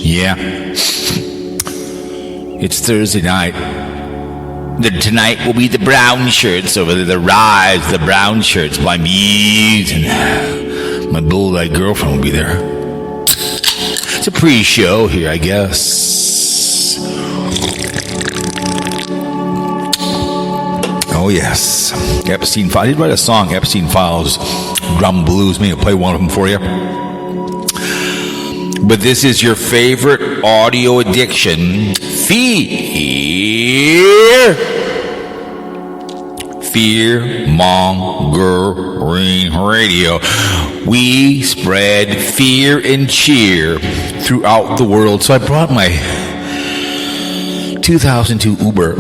Yeah. It's Thursday night. Tonight will be the brown shirts over there. The Rise, the brown shirts, BlindViews, and my bull-eyed girlfriend will be there. It's a pre-show here, I guess. Oh, yes. Epstein Files. I did write a song, Epstein Files, Drum Blues. Maybe I'll play one of them for you. But this is your favorite audio addiction, fear-mongering radio. We spread fear and cheer throughout the world. So I brought my 2002 Uber.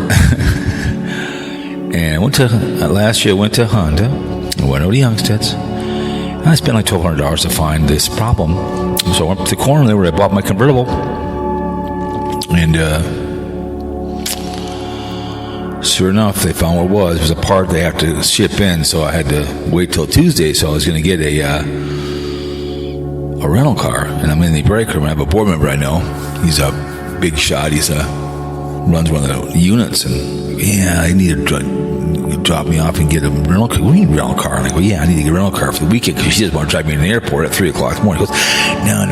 And I went to, last year I went to Honda. I went over to Youngstead's. I spent like $1,200 to find this problem. So I went to the corner there where I bought my convertible. And sure enough, they found what it was. It was a part they have to ship in, so I had to wait till Tuesday. So I was going to get a rental car. And I'm in the break room. I have a board member I know. He's a big shot. He's runs one of the units. And yeah, I need to drop me off and get a rental car. What do you need a rental car? And I go, yeah, I need to get a rental car for the weekend because she doesn't want to drive me to the airport at 3 o'clock in the morning. He goes, no.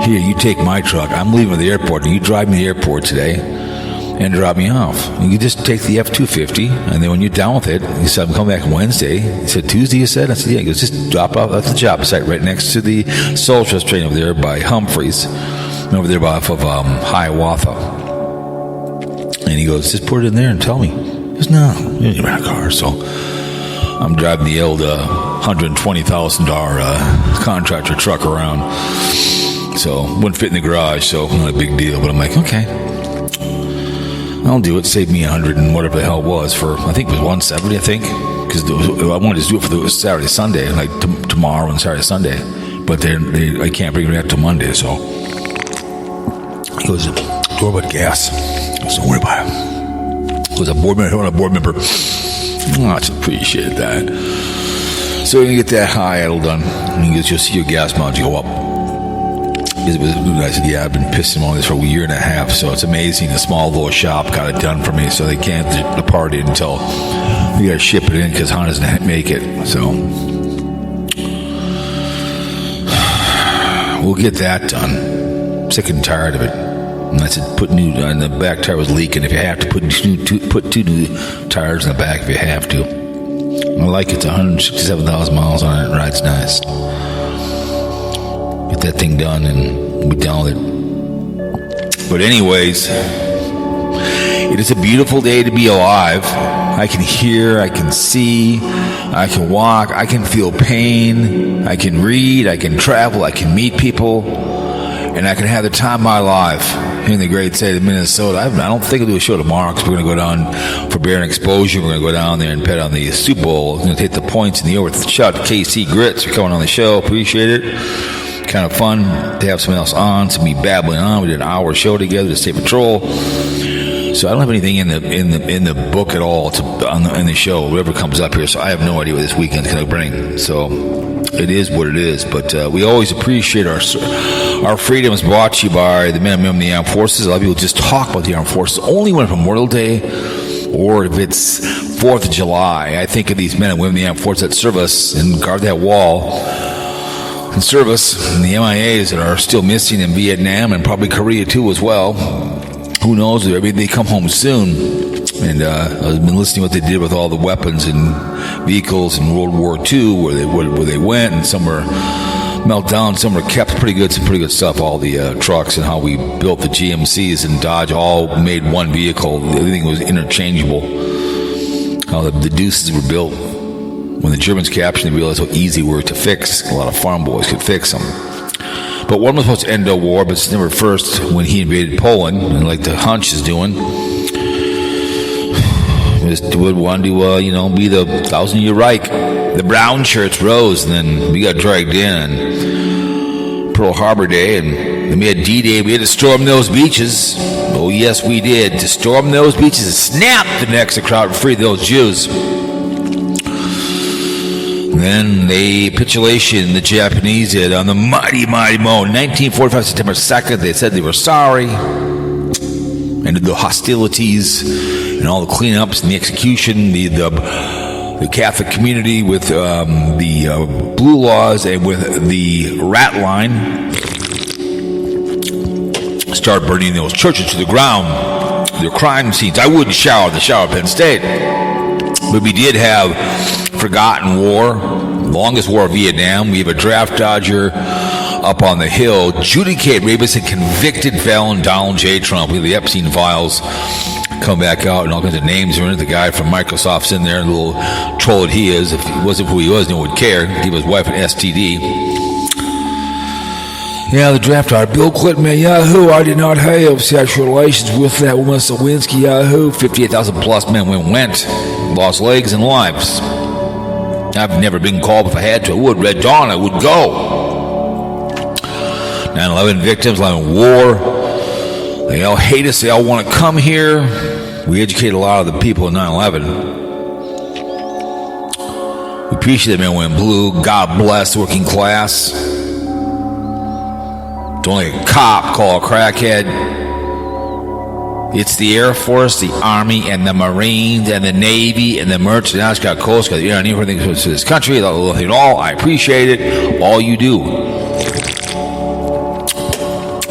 Here, you take my truck. I'm leaving the airport, and you drive me to the airport today and drop me off. And you just take the F-250, and then when you're done with it, he said, I'm coming back Wednesday. He said, Tuesday, you said? I said, yeah. He goes, just drop off at the job site right next to the Soul Trust train over there by Humphreys, and over there off of Hiawatha. And he goes, just put it in there and tell me. He goes, no, you don't need a car. So I'm driving the old $120,000 contractor truck around. So wouldn't fit in the garage, so not a big deal. But I'm like, okay, I'll do it. Save me $100 and whatever the hell it was for. I think it was $170. I think because I wanted to do it for the Saturday, Sunday, like tomorrow and Saturday, Sunday. But I can't bring it back till Monday. So he goes, "What about gas?" Don't worry about it. He goes, a board member. Oh, I appreciate that. So we're gonna get that high idle done. And he goes, you'll see your gas mileage go up. I said, yeah, I've been pissing on this for a year and a half, so it's amazing. A small little shop got it done for me, so they can't depart it until we got to ship it in because Honda doesn't make it. So we'll get that done. I'm sick and tired of it. And I said, put new, and the back tire was leaking. If you have to, put two new tires in the back if you have to. I like it. It's 167,000 miles on it. It rides nice. Get that thing done and be done with it. But anyways, it is a beautiful day to be alive. I can hear, I can see, I can walk, I can feel pain, I can read, I can travel, I can meet people, and I can have the time of my life here in the great state of Minnesota. I don't think I'll do a show tomorrow because we're going to go down for Bear and Exposure. We're going to go down there and bet on the Super Bowl. We're going to take the points in the over. Shout out to KC-Grits for coming on the show. Appreciate it. Kind of fun to have someone else on, to be babbling on. We did an hour show together to State Patrol. So I don't have anything in the book at all in the show, whatever comes up here. So I have no idea what this weekend's going to bring. So it is what it is. But we always appreciate our freedoms brought to you by the men and women of the armed forces. A lot of people just talk about the armed forces only when it's Memorial Day or if it's 4th of July. I think of these men and women of the armed forces that serve us and guard that wall and serve us, and the MIAs that are still missing in Vietnam and probably Korea too as well. Who knows? Maybe they come home soon. And I've been listening to what they did with all the weapons and vehicles in World War II, where they went, and some were melted down, some were kept. Some pretty good stuff. All the trucks and how we built the GMCs and Dodge all made one vehicle. Everything was interchangeable. How the Deuces were built. When the Germans captured them, they realized how easy they were to fix. A lot of farm boys could fix them. But one was supposed to end the war, but September 1st, when he invaded Poland, and like the hunch is doing, would want to, be the 1,000-year Reich. The brown shirts rose, and then we got dragged in. Pearl Harbor Day, and then we had D-Day. We had to storm those beaches. Oh, yes, we did. To storm those beaches and snap the necks of the crowd and free those Jews. And then the capitulation the Japanese did on the mighty Mo. 1945, September 2nd, they said they were sorry. And the hostilities and all the cleanups and the execution, the Catholic community with the blue laws and with the rat line, start burning those churches to the ground, their crime scenes. I wouldn't shower in the shower at Penn State, but we did have forgotten war, longest war of Vietnam. We have a draft dodger up on the Hill, adjudicated rapist and convicted felon Donald J. Trump. We have the Epstein files come back out, and all kinds of names are in it. The guy from Microsoft's in there, the little troll that he is. If he wasn't who he was, no one would care. Give his wife an STD. Yeah, the draft dodger. Bill Clinton, man, Yahoo! I did not have sexual relations with that woman, Lewinsky. Yahoo! 58,000 plus men went, lost legs and lives. I've never been called. If I had to, I would. Red Dawn, I would go. 9/11 victims, 9/11 war. They all hate us. They all want to come here. We educate a lot of the people in 9/11. We appreciate the men wearing blue. God bless working class. Don't let a cop call a crackhead. It's the Air Force, the Army, and the Marines, and the Navy, and the Merchant Coast Guard. You know, everything to this country. All I appreciate it. All you do.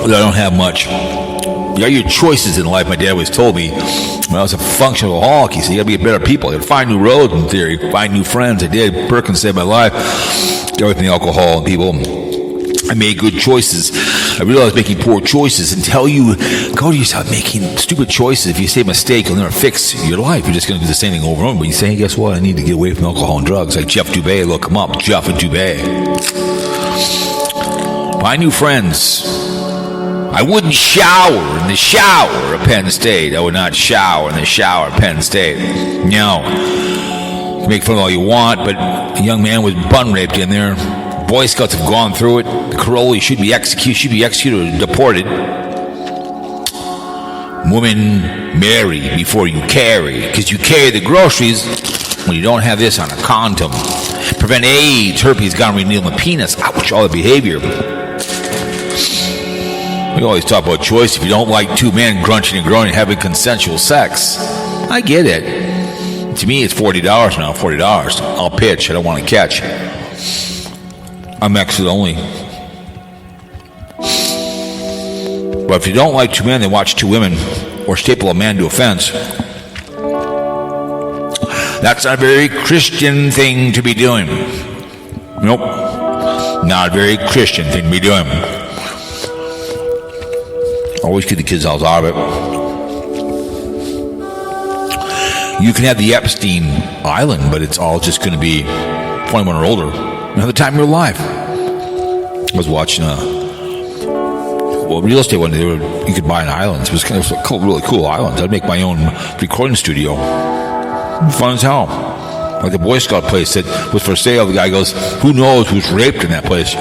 I don't have much. You got your choices in life. My dad always told me when I was a functional alcoholic, he said, you got to be a better people. You got to find new roads, in theory, find new friends. I did. Perkins saved my life. Get away from the alcohol and people. I made good choices. I realized making poor choices until you go to yourself making stupid choices. If you say a mistake, you'll never fix your life. You're just going to do the same thing over and over. But you say, hey, guess what? I need to get away from alcohol and drugs. Like Jeff Dubay, look him up. Jeff and Dubay. Find new friends. I wouldn't shower in the shower at Penn State. I would not shower in the shower at Penn State. No. You can make fun of all you want, but a young man was bun raped in there. Boy Scouts have gone through it. Caroli should be executed or deported. Women, marry before you carry, because you carry the groceries when you don't have this on a condom. Prevent AIDS, herpes, gonorrhea, needle in the penis. Ouch, all the behavior. We always talk about choice. If you don't like two men grunching and groaning having consensual sex, I get it. To me, it's $40 now. $40. I'll pitch. I don't want to catch. I'm exit only. But if you don't like two men, then watch two women or staple a man to a fence. That's not a very Christian thing to be doing. Nope. Not a very Christian thing to be doing. Always keep the kids out of it. You can have the Epstein Island, but it's all just going to be 21 or older. Another time you're alive. I was watching real estate one day. You could buy an island. It was kind of really cool islands. I'd make my own recording studio. Fun as hell. Like the Boy Scout place that was for sale. The guy goes, who knows who's raped in that place?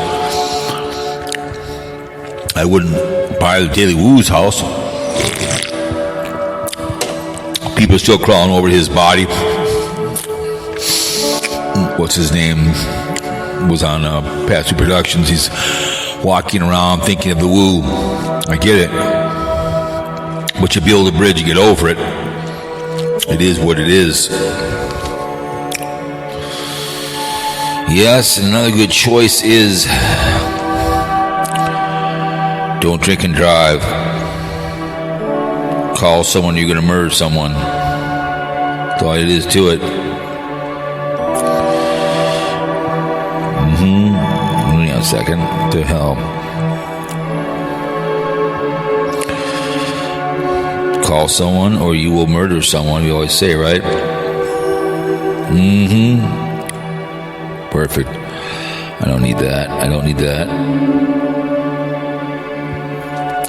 I wouldn't buy the Daily Woo's house. People are still crawling over his body. What's his name? Was on past two productions. He's walking around thinking of the Woo. I get it. But you build a bridge, you get over it. It is what it is. Yes, and another good choice is don't drink and drive. Call someone, you're going to murder someone. That's all it is to it. Give me a second. What the hell? Call someone or you will murder someone, you always say, right? Perfect. I don't need that.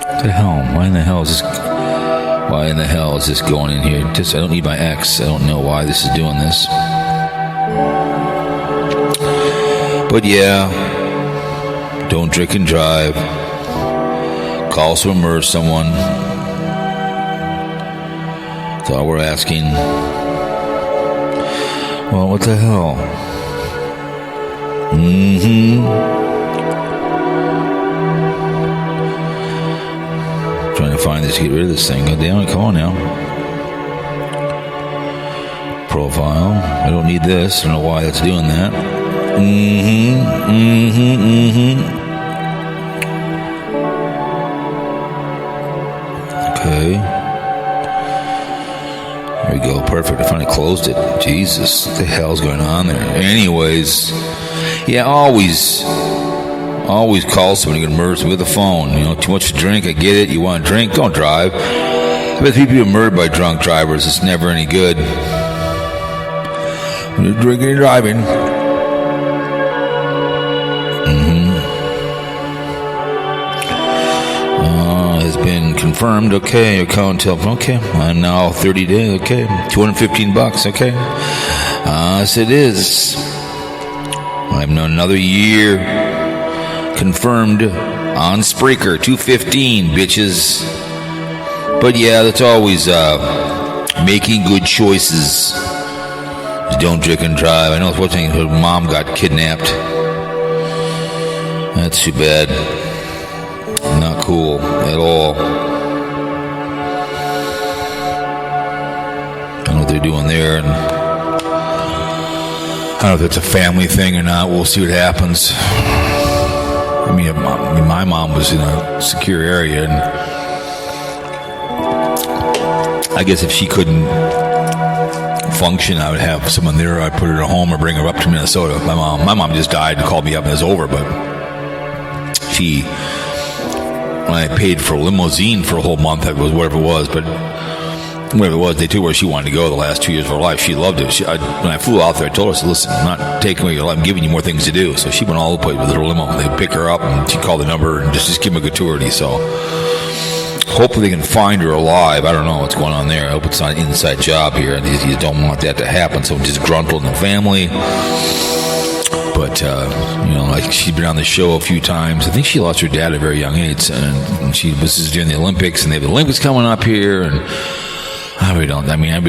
What the hell? Why in the hell is this going in here? I don't need my ex. I don't know why this is doing this. But yeah, don't drink and drive. Call someone, murder someone. That's all we're asking. Well, what the hell? Trying to find this, get rid of this thing. God damn it, come on now. Profile. I don't need this. I don't know why that's doing that. Okay. There we go. Perfect. I finally closed it. Jesus. What the hell's going on there? Anyways. Yeah, always call someone who can murder with a phone. You know, too much to drink, I get it. You want to drink, don't drive. I bet people are murdered by drunk drivers. It's never any good. When you're drinking and driving. Has been confirmed. Okay, your account telephone. Okay, and now 30 days. Okay, $215. Okay, yes, it is. I have another year confirmed on Spreaker. 215, bitches. But yeah, that's always making good choices. Don't drink and drive. I know it's one thing. Her mom got kidnapped. That's too bad. Not cool at all. I don't know what they're doing there, and I don't know if it's a family thing or not. We'll see what happens. I mean, my mom was in a secure area, and I guess if she couldn't function, I would have someone there. I'd put her at home or bring her up to Minnesota. My mom just died and called me up and it was over, but when I paid for a limousine for a whole month, it was whatever it was, they took where she wanted to go the last 2 years of her life. She loved it. When I flew out there, I told her, I said, listen, I'm not taking away your life, I'm giving you more things to do. So she went all the way with her limo. They'd pick her up and she'd call the number and just give them a gratuity. So hopefully they can find her alive. I don't know what's going on there. I hope it's not an inside job here. You don't want that to happen. Someone disgruntled in the family. But, like she'd been on the show a few times. I think she lost her dad at a very young age. And this is during the Olympics, and they have the Olympics coming up here. And I really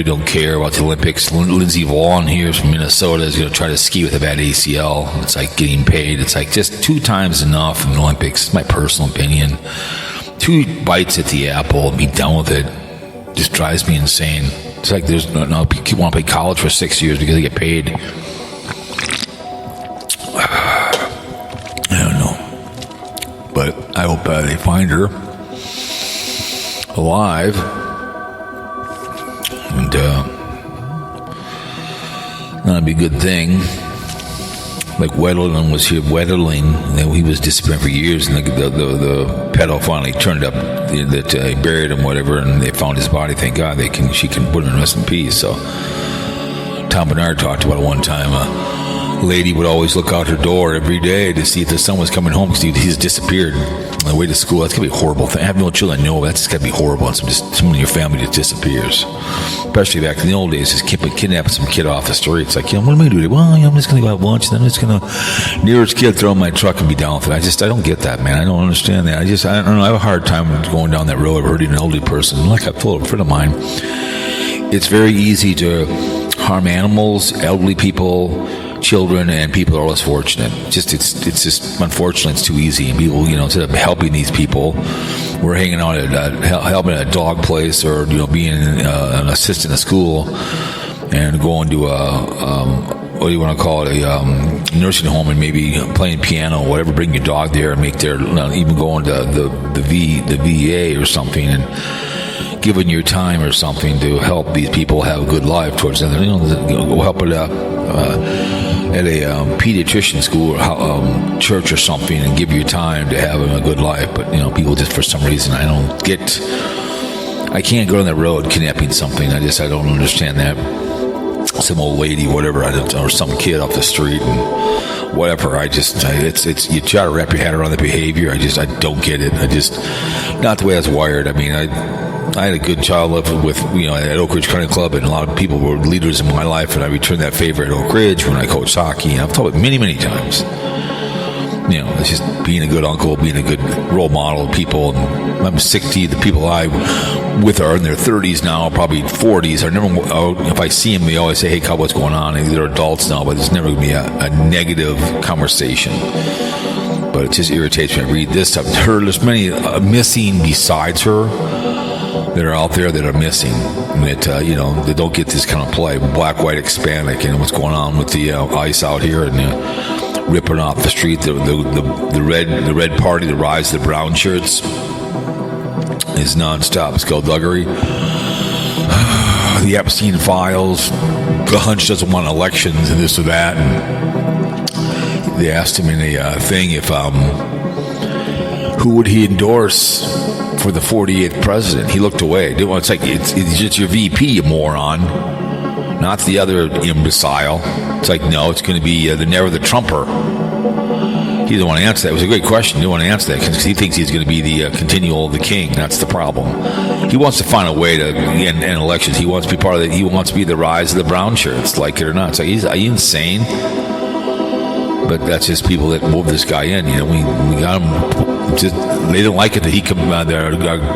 don't care about the Olympics. Lindsey Vonn here from Minnesota is going to try to ski with a bad ACL. It's like getting paid. It's like just 2 times enough in the Olympics. It's my personal opinion. 2 bites at the apple and be done with it. Just drives me insane. It's like there's no people want to play college for 6 years because they get paid. I don't know, but I hope they find her alive, and that'd be a good thing. Like Wetterling was here. He was disappearing for years, and the pedo finally turned up. That he buried him, whatever, and they found his body. Thank God she can put him in rest in peace. So Tom Bernard talked about it one time. Lady would always look out her door every day to see if the son was coming home because he's disappeared on the way to school. That's gonna be a horrible thing. I have no children. No, that's gotta be horrible. And someone in your family just disappears, especially back in the old days. Just kidnapping some kid off the street. It's like, what am I gonna do? Well, I'm just gonna go have lunch. Then I'm just gonna nearest kid throw in my truck and be down with it. I don't get that, man. I don't understand that. I don't know. I have a hard time going down that road hurting an elderly person. Like I told a friend of mine, it's very easy to harm animals, elderly people, children, and people are less fortunate. It's just unfortunately it's too easy. And people, instead of helping these people, we're hanging out at helping at a dog place or being an assistant at school and going to what do you want to call it, a nursing home and maybe playing piano or whatever. Bring your dog there and make their even going to the VA or something and giving your time or something to help these people have a good life towards them. Go help at a pediatrician school or church or something and give your time to have a good life. But people just for some reason I can't go on that road kidnapping something. I don't understand that. Some old lady, whatever, or some kid off the street and whatever. It's you try to wrap your head around the behavior. I don't get it. Not the way I was wired. I mean, I had a good childhood with at Oak Ridge Country Club, and a lot of people were leaders in my life, and I returned that favor at Oak Ridge when I coached hockey. And I've told it many, many times. it's just being a good uncle, being a good role model of people. And I'm 60. The people I with are in their 30s now, probably 40s. If I see them, they always say, "Hey, Cal, what's going on?" And they're adults now, but there's never going to be a negative conversation. But it just irritates me. I read this stuff. There's many missing besides her that are out there that are missing. That they don't get this kind of play. Black, white, Hispanic, and what's going on with the ICE out here and ripping off the street. The red party, the rise of the brown shirts is nonstop skullduggery. The Epstein files. The hunch doesn't want elections and this or that. And they asked him in a thing if who would he endorse for the 48th president. He looked away. It's like it's just your VP, you moron, not the other imbecile. It's like, no, it's going to be the Trumper. He didn't want to answer that. It was a great question. He didn't want to answer that because he thinks he's going to be the continual of the king. That's the problem. He wants to find a way to end elections. He wants to be part of it. He wants to be the rise of the brown shirts, like it or not. It's like, are you insane? But that's just people that moved this guy in. We got him. They didn't like it that he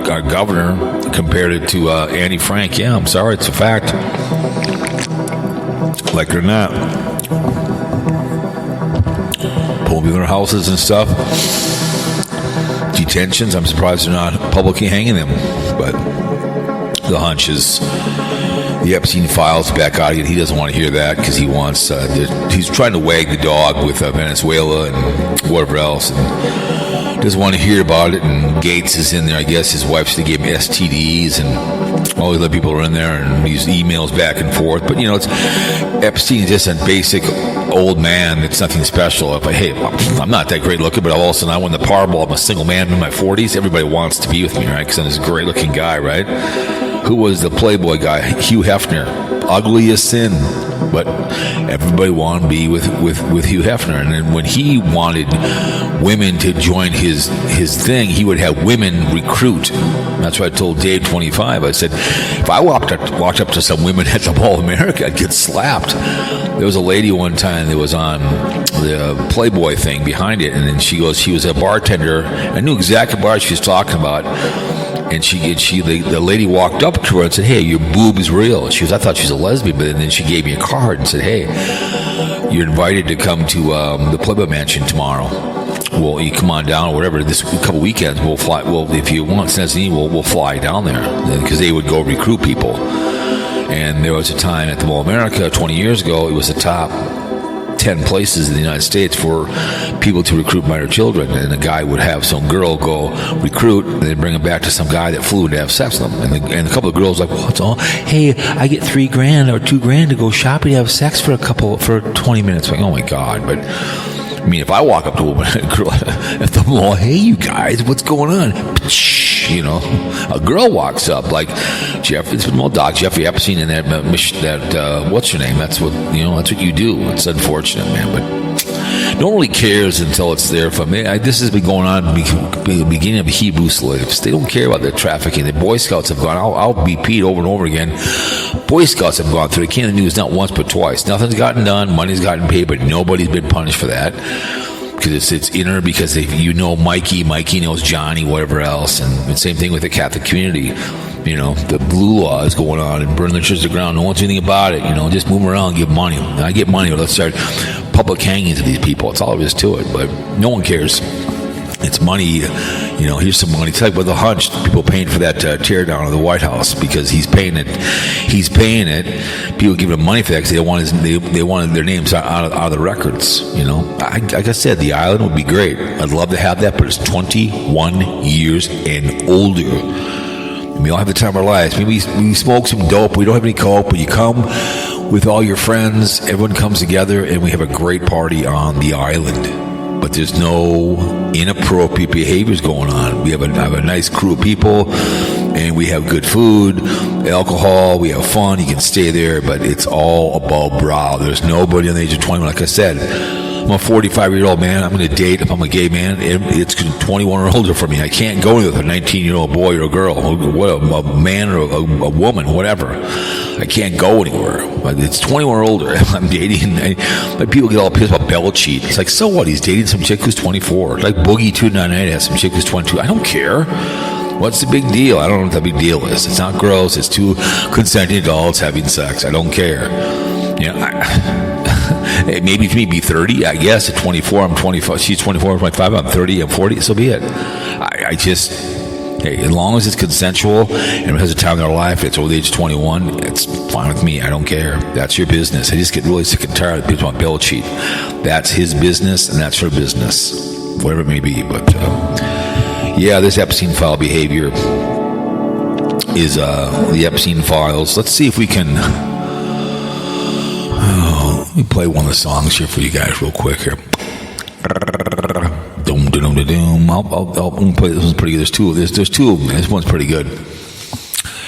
our governor compared it to Annie Frank. Yeah, I'm sorry, it's a fact. Like it or not, pulling people in their houses and stuff. Detentions. I'm surprised they're not publicly hanging them. But the hunch is the Epstein files back out again. He doesn't want to hear that because he wants. He's trying to wag the dog with Venezuela and whatever else. And doesn't want to hear about it, and Gates is in there. I guess his wife gave him STDs, and all the other people are in there, and these emails back and forth. But it's Epstein is just a basic old man. It's nothing special. I'm not that great looking, but all of a sudden I won the Powerball. I'm a single man in my 40s. Everybody wants to be with me, right? Because I'm this great looking guy, right? Who was the Playboy guy? Hugh Hefner, ugly as sin. But everybody wanted to be with Hugh Hefner. And then when he wanted women to join his thing, he would have women recruit. That's what I told Dave 25. I said, if I walked up to some women at the Mall of America, I'd get slapped. There was a lady one time that was on the Playboy thing behind it, and then she was a bartender. I knew exactly what she was talking about. And the lady walked up to her and said, "Hey, your boob is real." I thought she was a lesbian, but then she gave me a card and said, "Hey, you're invited to come to the Playboy Mansion tomorrow. Well, you come on down or whatever. This couple weekends we'll fly. Well, if you want, we'll fly down there because they would go recruit people." And there was a time at the Mall of America 20 years ago. It was the top 10 places in the United States for people to recruit minor children, and a guy would have some girl go recruit and then bring him back to some guy that flew to have sex with him, and a couple of girls like, "What's all? Hey, I get $3,000 or $2,000 to go shopping to have sex for 20 minutes." Like, oh my God! But I mean, if I walk up to a girl at the mall, "Hey, you guys, what's going on?" A girl walks up like Jeffrey Epstein and that what's her name? That's what you do. It's unfortunate, man, but no one really cares until it's there. This has been going on the beginning of Hebrew slaves. They don't care about the trafficking. The Boy Scouts have gone. I'll repeat over and over again. Boy Scouts have gone through. They came in the news not once but twice. Nothing's gotten done. Money's gotten paid, but nobody's been punished for that. Because it's inner, because Mikey knows Johnny, whatever else, and same thing with the Catholic community. The blue law is going on and burning the church to the ground. No one's doing anything about it. Just move them around and give money. I get money, or let's start public hangings of these people. It's all there is to it, but no one cares. It's money. Here's some money. It's like with the hunch, people paying for that tear down of the White House because he's paying it. People give him money for that because they wanted their names out of the records. Like I said, the island would be great. I'd love to have that, but it's 21 years and older. We all have the time of our lives. Maybe we smoke some dope. We don't have any coke, but you come with all your friends. Everyone comes together, and we have a great party on the island. But there's no inappropriate behaviors going on. We have a nice crew of people, and we have good food, alcohol, we have fun. You can stay there, but it's all above brow. There's nobody on the age of 21. Like I said, I'm a 45-year-old man. I'm going to date, if I'm a gay man, it's 21 or older for me. I can't go with a 19-year-old boy or a girl, a man or a woman, whatever. I can't go anywhere. But it's 21 or older. I'm dating. Like people get all pissed about Bell cheat. It's like, so what? He's dating some chick who's 24. Like Boogie298 has some chick who's 22. I don't care. What's the big deal? I don't know what the big deal is. It's not gross. It's two consenting adults having sex. I don't care. You know, maybe for me, be 30, I guess. At 24, I'm 25. She's 24, I'm 25. I'm 30, I'm 40. So be it. I just, hey, as long as it's consensual and it has a time in their life, it's over the age of 21, it's fine with me. I don't care. That's your business. I just get really sick and tired of people on Bill cheat. That's his business and that's her business, whatever it may be. But yeah, this Epstein file behavior is the Epstein files. Let's see if we can. Let me play one of the songs here for you guys real quick here. Doom, doom, doom, doom. I'll play this one's pretty good. There's two of them. This one's pretty good.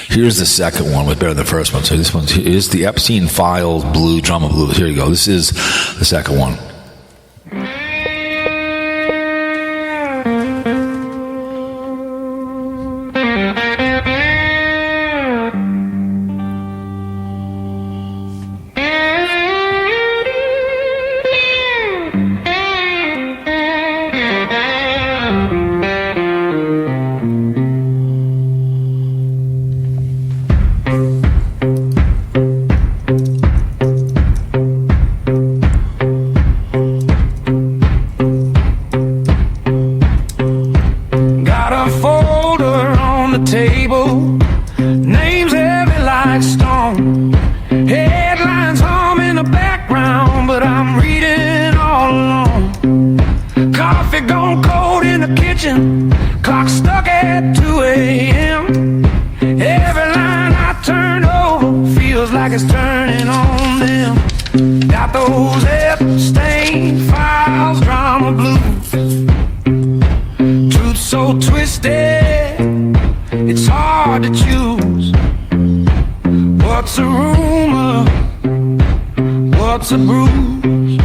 Here's the second one, was better than the first one. So this is the Epstein Files Blue Drama Blues. Here you go. This is the second one. Those Epstein files, drama blues. Truth so twisted, it's hard to choose. What's a rumor? What's a bruise?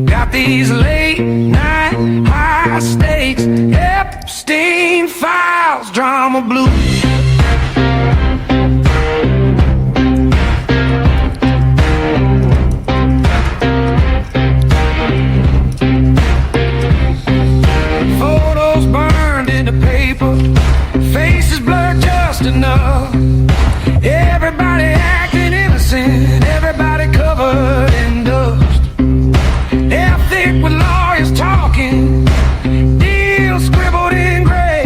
Got these late night high stakes Epstein files, drama blues. Enough. Everybody acting innocent, everybody covered in dust. They're thick with lawyers talking, deals scribbled in gray.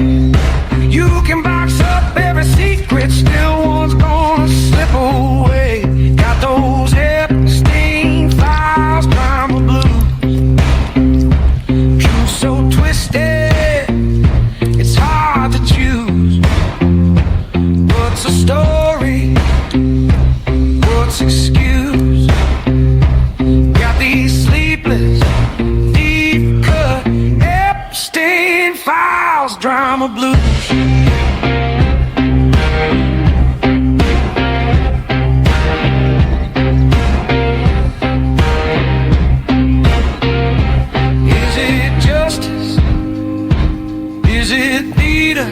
You can box up every secret, still one's gonna slip away. Got those Epstein files, drama blues. Truth so twisted, it's hard to choose. What's a story? What's excuse? Got these sleepless, deep cut Epstein files, drama blues. Is it justice? Is it theater?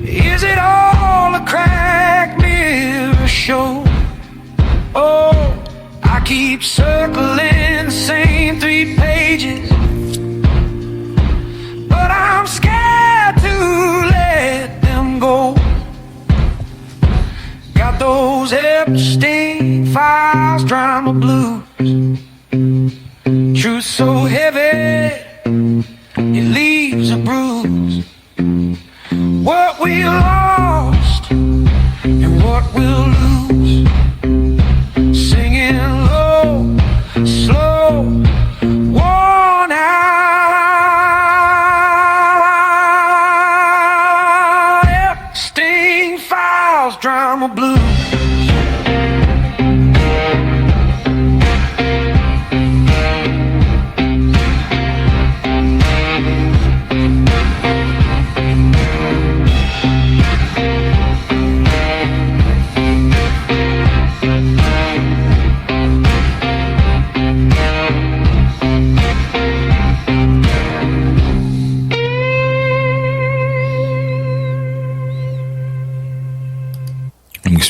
Is it all a crack mirror show? Oh, I keep circling the same 3 pages, but I'm scared to let them go. Got those Epstein files, drama blues. Truth so heavy, it leaves a bruise. What we lost and what we'll lose. Singing low, slow, worn out. Epstein files, drama blues.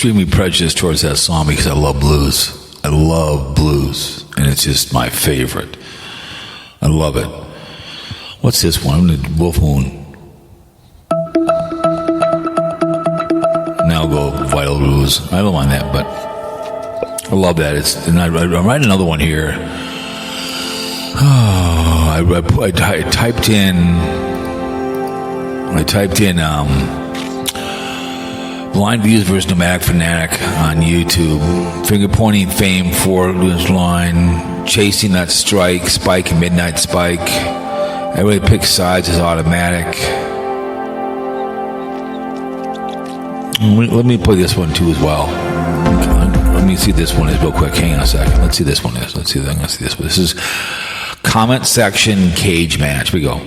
extremely prejudiced towards that song because I love blues. I love blues, and it's just my favorite. I love it. What's this one? Wolf Moon. Now I'll go Vital Ruse. I don't mind that, but I love that. And I'm writing another one here. Oh, I typed in BlindViews versus Nomadic Fanatic on YouTube. Finger pointing fame for this line. Chasing that strike. Spike and Midnight Spike. Everybody picks sides is automatic. Let me play this one too as well. Let me see this one is real quick. Hang on a second. Let's see this one is. Let's see this one. This is comment section cage match. We go.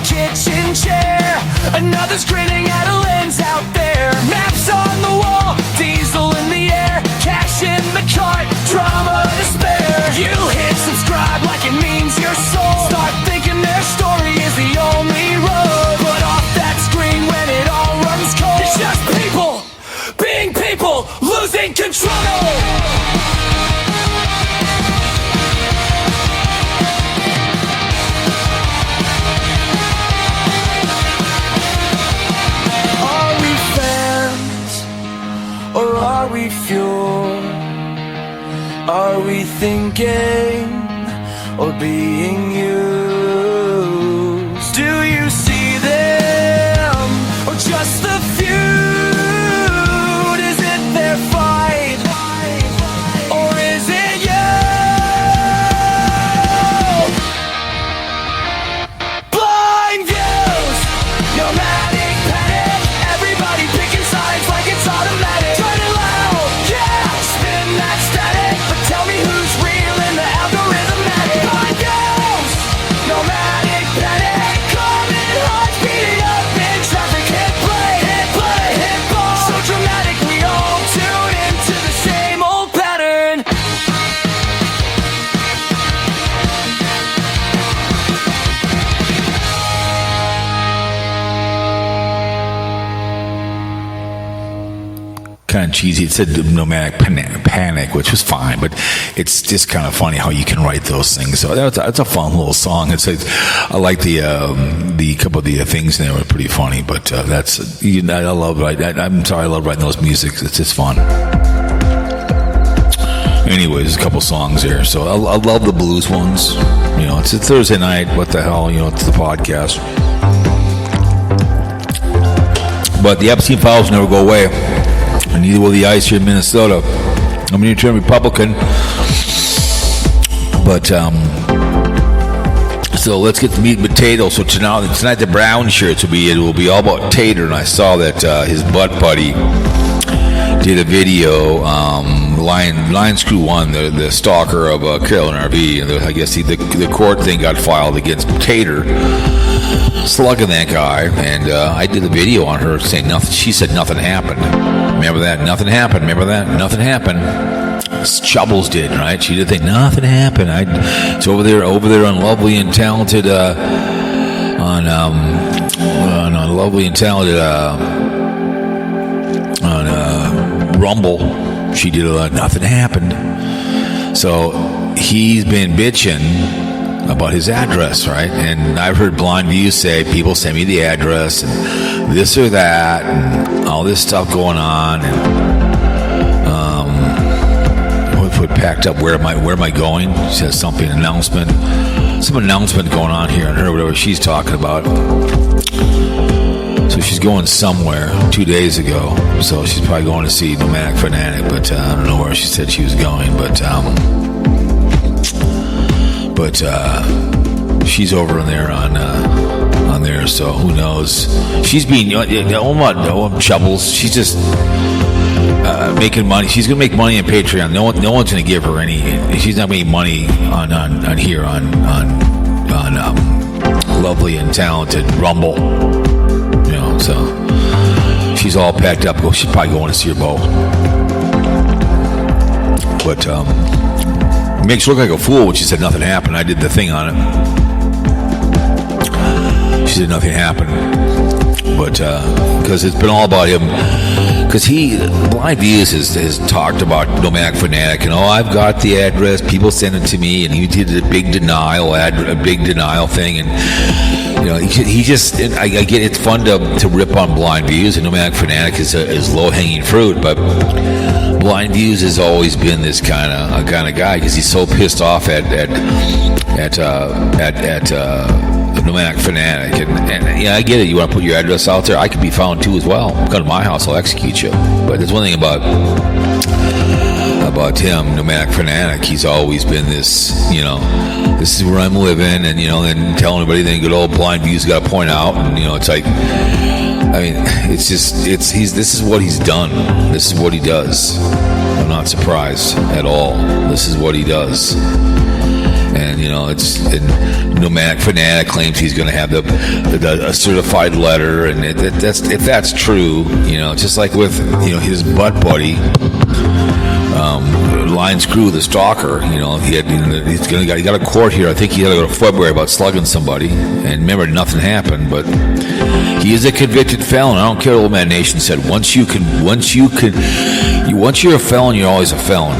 Kitchen chair, another's grinning at a lens out there. Maps on the wall, diesel in the air, cash in the cart, drama to spare. You hit subscribe like it means your soul. Start thinking their story is the only road. But off that screen when it all runs cold. It's just people being people, losing control. Are we fuel? Are we thinking or being used? Do you see them or just the feud? Is it their fight or is it you? Blind views, nomadic panic, everybody picking sides like it's automatic. Kind of cheesy. It said Nomadic Panic, which was fine, but it's just kind of funny how you can write those things. So that's a fun little song. I like the couple of the things in there were pretty funny, but I love writing. I'm sorry, I love writing those music. It's just fun. Anyways, a couple songs there. So I love the blues ones. You know, it's a Thursday night. What the hell? You know, it's the podcast. But the Epstein files never go away. And neither will the ice here in Minnesota. I'm a Unitarian Republican. But, so let's get the meat and potatoes. So tonight the brown shirts will be all about Tater. And I saw that his butt buddy did a video, Lion Screw 1, the stalker of Carolyn RV. And I guess the court thing got filed against Tater, slugging that guy. And I did a video on her saying nothing. She said nothing happened. Remember that? Nothing happened. Remember that? Nothing happened. Chubbles did, right? She did think nothing happened. It's over there on Lovely and Talented, on Lovely and Talented, on Rumble. She did nothing happened. So he's been bitching about his address, right? And I've heard BlindViews say people send me the address and this or that and all this stuff going on. And we packed up. Where am I going? She says some announcement going on here on her, whatever she's talking about. So she's going somewhere 2 days ago. So she's probably going to see Nomadic Fanatic, but I don't know where she said she was going. But she's over in there on there. So who knows? She's being Chubbles. She's just making money. She's gonna make money on Patreon. No one's gonna give her any. She's not making money on here on lovely and talented Rumble. You know, so she's all packed up. She's probably going to see her beau. But it makes her look like a fool when she said nothing happened. I did the thing on it. She said nothing happened. But because it's been all about him. Because BlindViews has talked about Nomadic Fanatic, and I've got the address. People send it to me, and he did a big denial thing, and he just. And I get it's fun to rip on BlindViews, and Nomadic Fanatic is low hanging fruit, but BlindViews has always been this kind of guy because he's so pissed off at Nomadic Fanatic, and I get it. You want to put your address out there? I could be found too as well. Come to my house, I'll execute you. But there's one thing about him, Nomadic Fanatic. He's always been this. This is where I'm living, and then telling everybody. Then good old BlindViews got to point out, and it's like, I mean, it's just this is what he's done. This is what he does. I'm not surprised at all. This is what he does. And and Nomadic Fanatic claims he's going to have a certified letter, and if that's true, just like with his butt buddy, Lions Crew, the stalker, he got a court here. I think he had to go to February about slugging somebody, and remember, nothing happened. But he is a convicted felon. I don't care what Old Man Nation said. Once you're a felon, you're always a felon.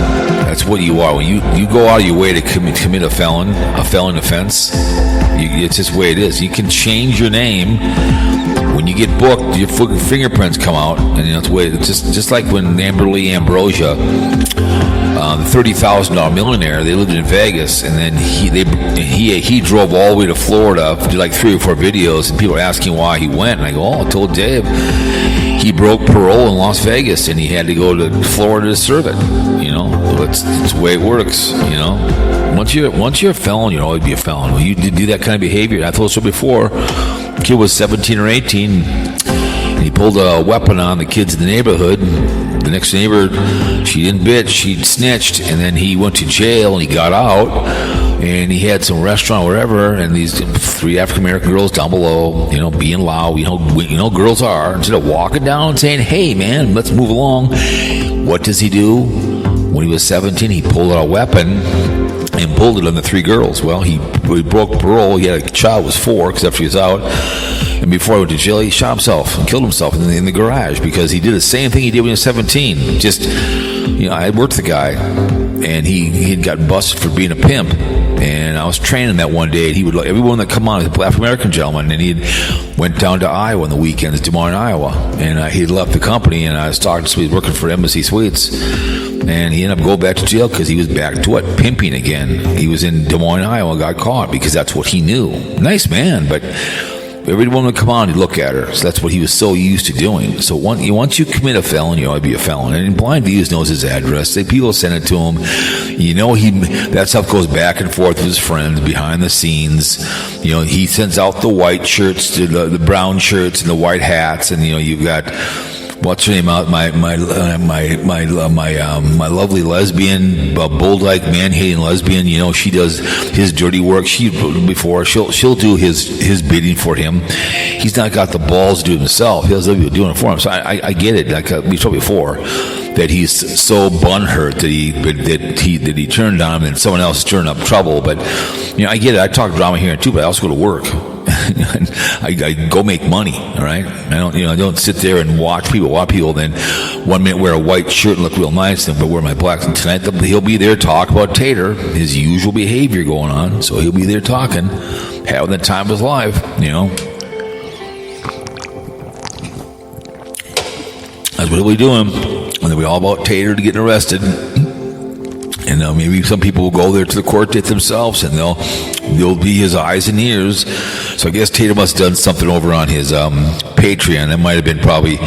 That's what you are. When you go out of your way to commit a felon offense, it's just the way it is. You can change your name. When you get booked, your fingerprints come out, and that's the way. It's just like when Amberly Ambrosia, the $30,000 millionaire, they lived in Vegas, and then he drove all the way to Florida, did like 3 or 4 videos, and people are asking why he went, and I go, I told Dave he broke parole in Las Vegas, and he had to go to Florida to serve it. It's the way it works. Once you're a felon, you'll always be a felon. When you do that kind of behavior, I told you before. Kid was 17 or 18, and he pulled a weapon on the kids in the neighborhood. The next neighbor, she didn't bitch, she snitched, and then he went to jail, and he got out, and he had some restaurant or whatever, and these 3 African American girls down below, being loud, girls are, instead of walking down and saying, hey man, let's move along, what does he do? When he was 17, he pulled out a weapon and pulled it on the 3 girls. Well, he broke parole. He had a child, was 4, because after he was out, and before he went to jail, he shot himself and killed himself in the garage because he did the same thing he did when he was 17. Just, I worked the guy, and he had gotten busted for being a pimp. And I was training that one day, and he would let everyone that come on, he's a African-American gentleman, and he went down to Iowa on the weekends, Des Moines, Iowa. And he had left the company, and I was talking to him, he was working for Embassy Suites. And he ended up going back to jail because he was back to pimping again. He was in Des Moines, Iowa, got caught because that's what he knew. Nice man, but every woman would come on, he'd look at her. So that's what he was so used to doing. So once you commit a felon, you ought to be a felon. And BlindViews knows his address. People send it to him. That stuff goes back and forth with his friends behind the scenes. He sends out the white shirts to the brown shirts and the white hats, and you've got. What's her name? My lovely lesbian, bold-like man-hating lesbian. She does his dirty work. She'll do his bidding for him. He's not got the balls to do it himself. He has other people doing it for him. So I get it. Like we told before, that he's so bun-hurt that he turned on him and someone else turned up trouble. But I get it. I talk drama here too, but I also go to work. I go make money, all right? I don't sit there and watch people, then 1 minute wear a white shirt and look real nice, but wear my black. And tonight he'll be there talk about Tater, his usual behavior going on. So he'll be there talking, having the time of his life, That's what he'll be doing. And it'll be all about Tater to getting arrested. And maybe some people will go there to the court date themselves, and they'll be his eyes and ears. So I guess Tater must have done something over on his Patreon. That might have been probably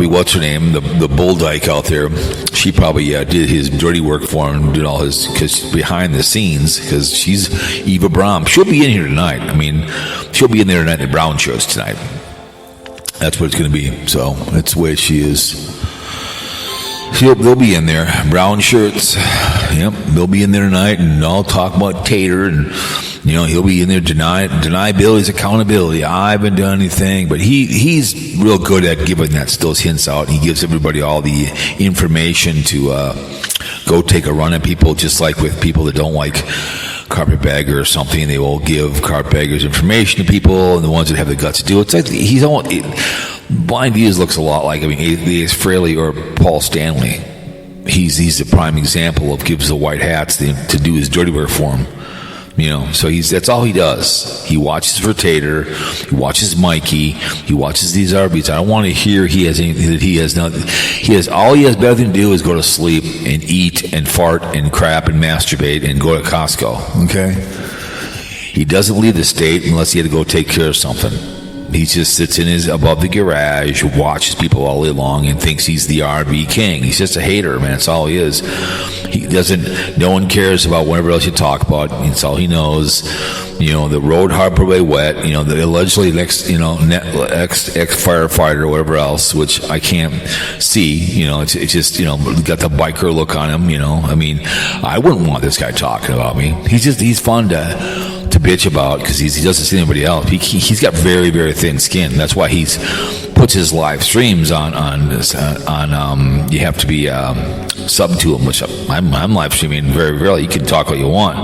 what's her name, the bull dyke out there. She probably did his dirty work for him, did all his, because behind the scenes, because she's Eva Braun. She'll be in here tonight. She'll be in there tonight in the brown shirts tonight. That's what it's going to be. So that's the way she is. They'll be in there, brown shirts. Yep, they'll be in there tonight, and I'll talk about Tater, and he'll be in there deniability, accountability. I haven't done anything, but he's real good at giving those hints out. He gives everybody all the information to go take a run at people, just like with people that don't like carpetbagger or something. They will give carpetbaggers information to people, and the ones that have the guts to do it. It's like BlindViews looks a lot like Ace Frehley or Paul Stanley. He's a prime example of gives the white hats to do his dirty work for him. So that's all he does. He watches for Tater, he watches Mikey, he watches these RBs. I don't want to hear he has anything that he has nothing. All he has better than to do is go to sleep and eat and fart and crap and masturbate and go to Costco. Okay? He doesn't leave the state unless he had to go take care of something. He just sits above the garage, watches people all day long, and thinks he's the RV king. He's just a hater, man. That's all he is. No one cares about whatever else you talk about. It's all he knows. The road harbor way wet. The allegedly ex-firefighter or whatever else, which I can't see. It's just, got the biker look on him, I wouldn't want this guy talking about me. He's fun to bitch about because he doesn't see anybody else. He's got very, very thin skin. That's why he's puts his live streams on you have to be sub to him, which I'm live streaming very rarely. You can talk all you want.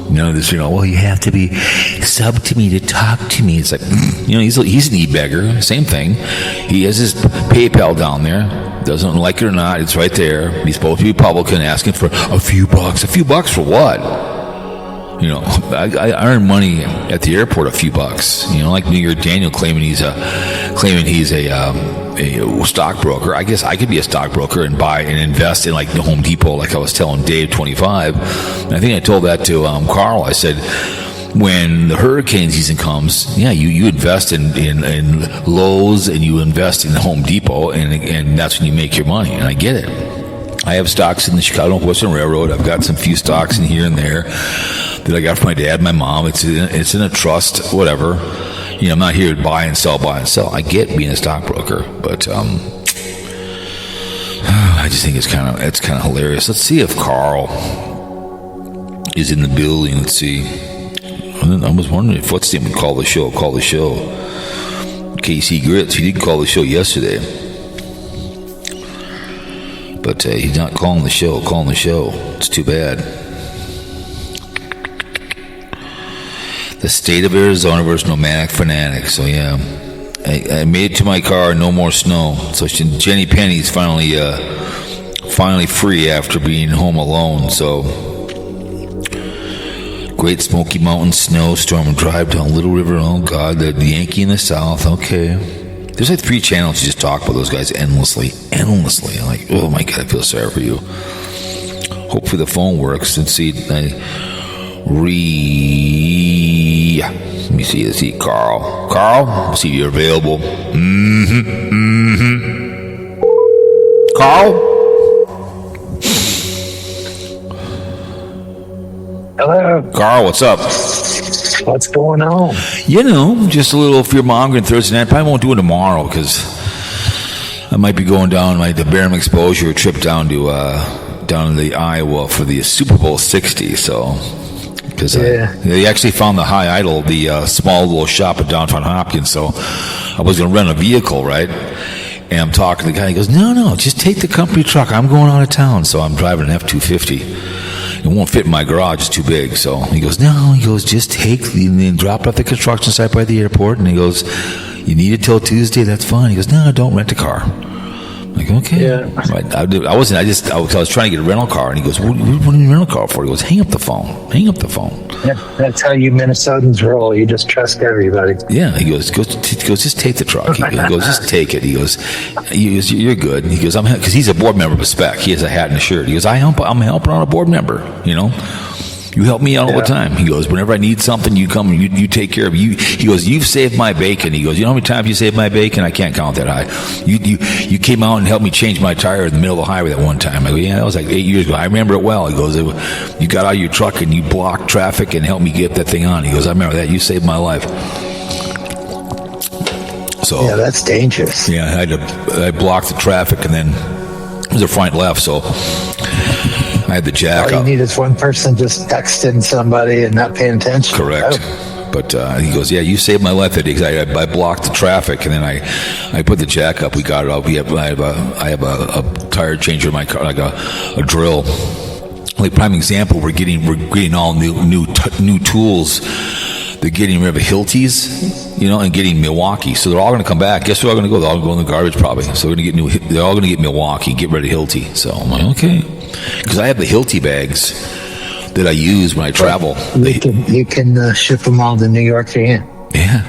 Well, you have to be sub to me to talk to me. It's like, he's an e-beggar. Same thing. He has his PayPal down there. Doesn't like it or not, it's right there. He's supposed to be Republican, asking for a few bucks. A few bucks for what? I earn money at the airport, a few bucks. Like New York Daniel claiming he's a stockbroker. I guess I could be a stockbroker and buy and invest in like the Home Depot, like I was telling Dave 25. And I think I told that to Carl. I said, when the hurricane season comes, you invest in Lowe's and you invest in the Home Depot, and that's when you make your money. And I get it. I have stocks in the Chicago Western Railroad. I've got some few stocks in here and there that I got from my dad, my mom. It's in a trust, whatever. I'm not here to buy and sell. I get being a stockbroker, but I just think it's kind of hilarious. Let's see if Carl is in the building. Let's see. I was wondering if what's the name would call the show. KC-Grits. He did call the show yesterday. But he's not calling the show. It's too bad. The state of Arizona versus Nomadic Fanatic. So, yeah. I made it to my car. No more snow. So Jenny Penny's finally free after being home alone. So, Great Smoky Mountain snowstorm and drive down Little River. Oh, God. The Yankee in the South. Okay. There's like 3 channels you just talk about those guys endlessly. I'm like, oh my God, I feel sorry for you. Hopefully the phone works. Let's see. Let me see. Carl, see if you're available. Carl? Hello. Carl, what's up? What's going on? Just a little fear-mongering Thursday night. Probably won't do it tomorrow because I might be going down the Barham Exposure trip down to the Iowa for the Super Bowl 60. So, because they actually found the High Idol, the small little shop at downtown Hopkins. So, I was going to rent a vehicle, right? And I'm talking to the guy. He goes, "No, just take the company truck. I'm going out of town." So I'm driving an F-250. it won't fit in my garage. It's too big. So he goes, no. He goes, just drop it off the construction site by the airport. And he goes, you need it till Tuesday. That's fine. He goes, no, don't rent a car. I'm like, okay. Yeah. I was trying to get a rental car. And he goes, what do you need a rental car for? He goes, hang up the phone. That's how you Minnesotans roll. You just trust everybody. Yeah, he goes, just take the truck. He goes, just take it. He goes, you're good. He goes, because he's a board member of Spec. He has a hat and a shirt. He goes, I'm helping out a board member. You help me out all the time. He goes, whenever I need something, you come and you take care of it. He goes, you've saved my bacon. He goes, you know how many times you saved my bacon? I can't count that high. You came out and helped me change my tire in the middle of the highway that one time. I go, yeah, that was like 8 years ago. I remember it well. He goes, you got out of your truck and you blocked traffic and helped me get that thing on. He goes, I remember that. You saved my life. So yeah, that's dangerous. Yeah, I blocked the traffic and then it was a front left, so I had the jack All up. you need is one person just texting somebody and not paying attention. Correct. Oh. But he goes, yeah, you saved my life that day because I blocked the traffic, and then I put the jack up. We got it up. I have a tire changer in my car, like a drill. Like prime example, we're getting all new tools. They're getting rid of Hiltis, and getting Milwaukee. So they're all going to come back. Guess where they're all going to go? They're all going to go in the garbage probably. So they're all going to get Milwaukee, get rid of Hilti. So I'm like, okay. Because I have the Hilti bags that I use when I travel. You can ship them all to New York for you. Yeah.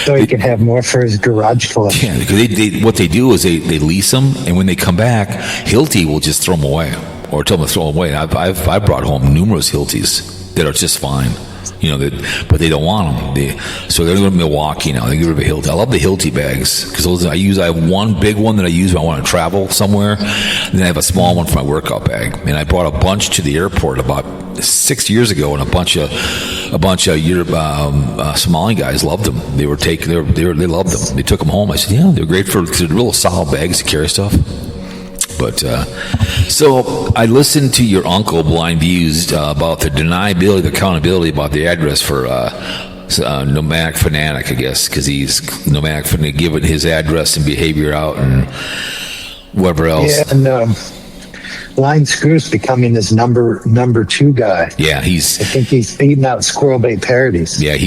So he can have more for his garage full. Yeah, because what they do is they lease them, and when they come back, Hilti will just throw them away or tell them to throw them away. I've brought home numerous Hiltis that are just fine. But they don't want them. So they're going to Milwaukee now. They get rid of a Hilti. I love the Hilti bags because I have one big one that I use when I want to travel somewhere. Then I have a small one for my workout bag. And I brought a bunch to the airport about 6 years ago, and a bunch of Somali guys loved them. They loved them. They took them home. I said, yeah, they're great they're real solid bags to carry stuff. But so I listened to your uncle BlindViews about the deniability, the accountability about the address for Nomadic Fanatic, I guess, because he's Nomadic Fanatic giving his address and behavior out and whatever else. Yeah, and Blind Screw's becoming his number two guy. Yeah, I think he's beating out Squirrel Bay Parodies. Yeah,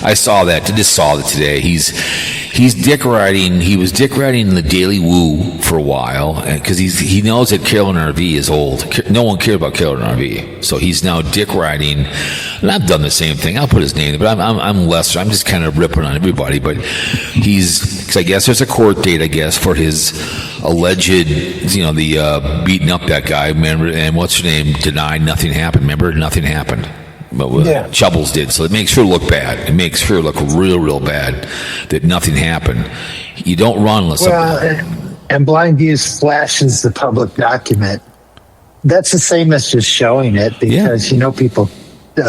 I saw that. Just saw it today. He's dick riding. He was dick riding in the Daily Woo for a while because he knows that Carolina RV is old. No one cared about Carolina RV, so he's now dick riding. And I've done the same thing. I'll put his name, but I'm lesser. I'm just kind of ripping on everybody. But because I guess there's a court date, I guess, for his alleged, the beating up that guy. Remember, and what's her name? Denied nothing happened. Remember, nothing happened. But Chubbles did, so it makes her look bad. It makes her look real bad that nothing happened. You don't run unless. And BlindViews flashes the public document. That's the same as just showing it because people,